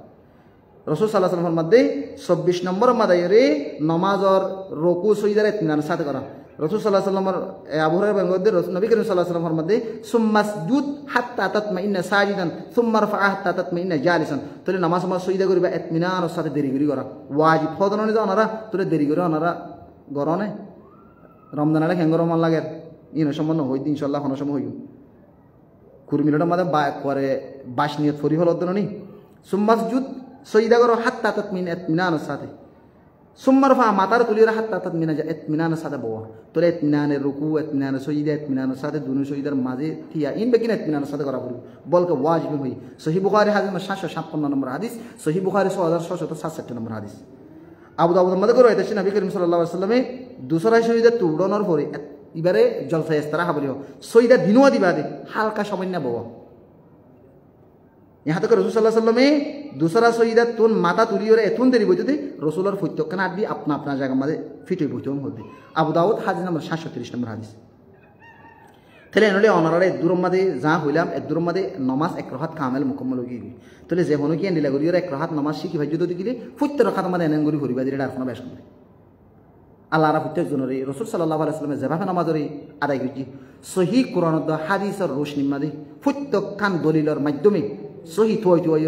রাসূল সাল্লাল্লাহু আলাইহি ওয়াসাল্লামের মধ্যে 26 নম্বর মাদায়রে নামাজের রুকু সজদার ইতমিনানের সাথে করা রাসূল সাল্লাল্লাহু আলাইহি ওয়াসাল্লামের আবু হুরায়রার মধ্যে নবী করিম সাল্লাল্লাহু আলাইহি ওয়াসাল্লামের মধ্যে সুম্মাসজুদ হাত্তা তাতমাইন্না সাজিদান সুম্মা রফা হাত্তা তাতমাইন্না জালিসান তোলে নামাজ সজদা করিবা ইতমিনানের সাথে দেরি করা ওয়াজিব ফরজ নয় জানারা তোলে দেরি করে আনারা গরনে রমজানে খেঙ্গর মান লাগে ইনো সম্বন্ধ হই ইনশাআল্লাহ কোন সময় হইব কুরমিলটা মধ্যে করে বাস নিয়ত ফরি হল দনি সুম্মাসজুদ সইদা করো হাত্তা ইতমিনানের সাথে সুম্মার ফা মাতার তুলিরা হাত্তা ইতমিনানের সাথে বওয়া তোলে ইতমিনানের রুকু ইতমিনানের সইদা ইতমিনানের সাথে দুনু সইদার মাঝে থিয়া ইন বেকিন ইতমিনানের সাথে করা পড়ব বলকে ওয়াজিব হই সহিহ বুখারী হাদিস 756 নম্বর হাদিস সহিহ বুখারী 6667 নম্বর হাদিস আবু দাউদের মধ্যে করে হইতেছে নবী করিম সাল্লাল্লাহু আলাইহি ওয়াসাল্লামে দুসরা সইদা তুড়নোর পরে এবারে জলসা ইস্তারাহা বলিও সইদা দিনুয়া দিবা দে হালকা সামান্য বওয়া यहाँ तक रसूल सल्लल्लाहु अलैहि वसल्लम दूसरा सईदा तुन माता तुली और एथुन देरी बोलते रसूल और फुत्तो कना भी अपना अपना जगह में फिटे बोलते होते अबू दाऊद हादिस नंबर 730 नंबर हादिस तेले नले অনারে দুরম মাদে যা হইলাম এক দুরম মাদে নামাজ এক রাকাত কামেল মুকম্মল হই গই তলে যে হনো কি নিলা গরি আর এক রাকাত নামাজ শিখি ভাই যদি দিলে ফুত্ত রাকাত মাদে এনন গরি হরিবা দিলে আর কোনো বেশ করে আল্লাহর প্রত্যেক জনরে রাসূল সাল্লাল্লাহু আলাইহি ওয়াসাল্লাম যেভাবে নামাজরে আদায় করি সহিহ কোরআন ও হাদিসের রোশনি মাদে ফুত্ত কান দলিলের মাধ্যমে সহি থই থই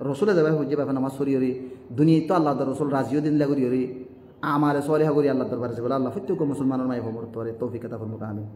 রসুলে যাবে হয়ে যাবে নামাজ সরি রে দুনিয়া তো আল্লাহ রসুল রাজিও দিন লাগরি রে আমার সলিহা করি আল্লাহ দরবারে যাবে আল্লাহ প্রত্যেক মুসলমানের মাই খবর তোরে তৌফিক আতা ফরমাক আমিন।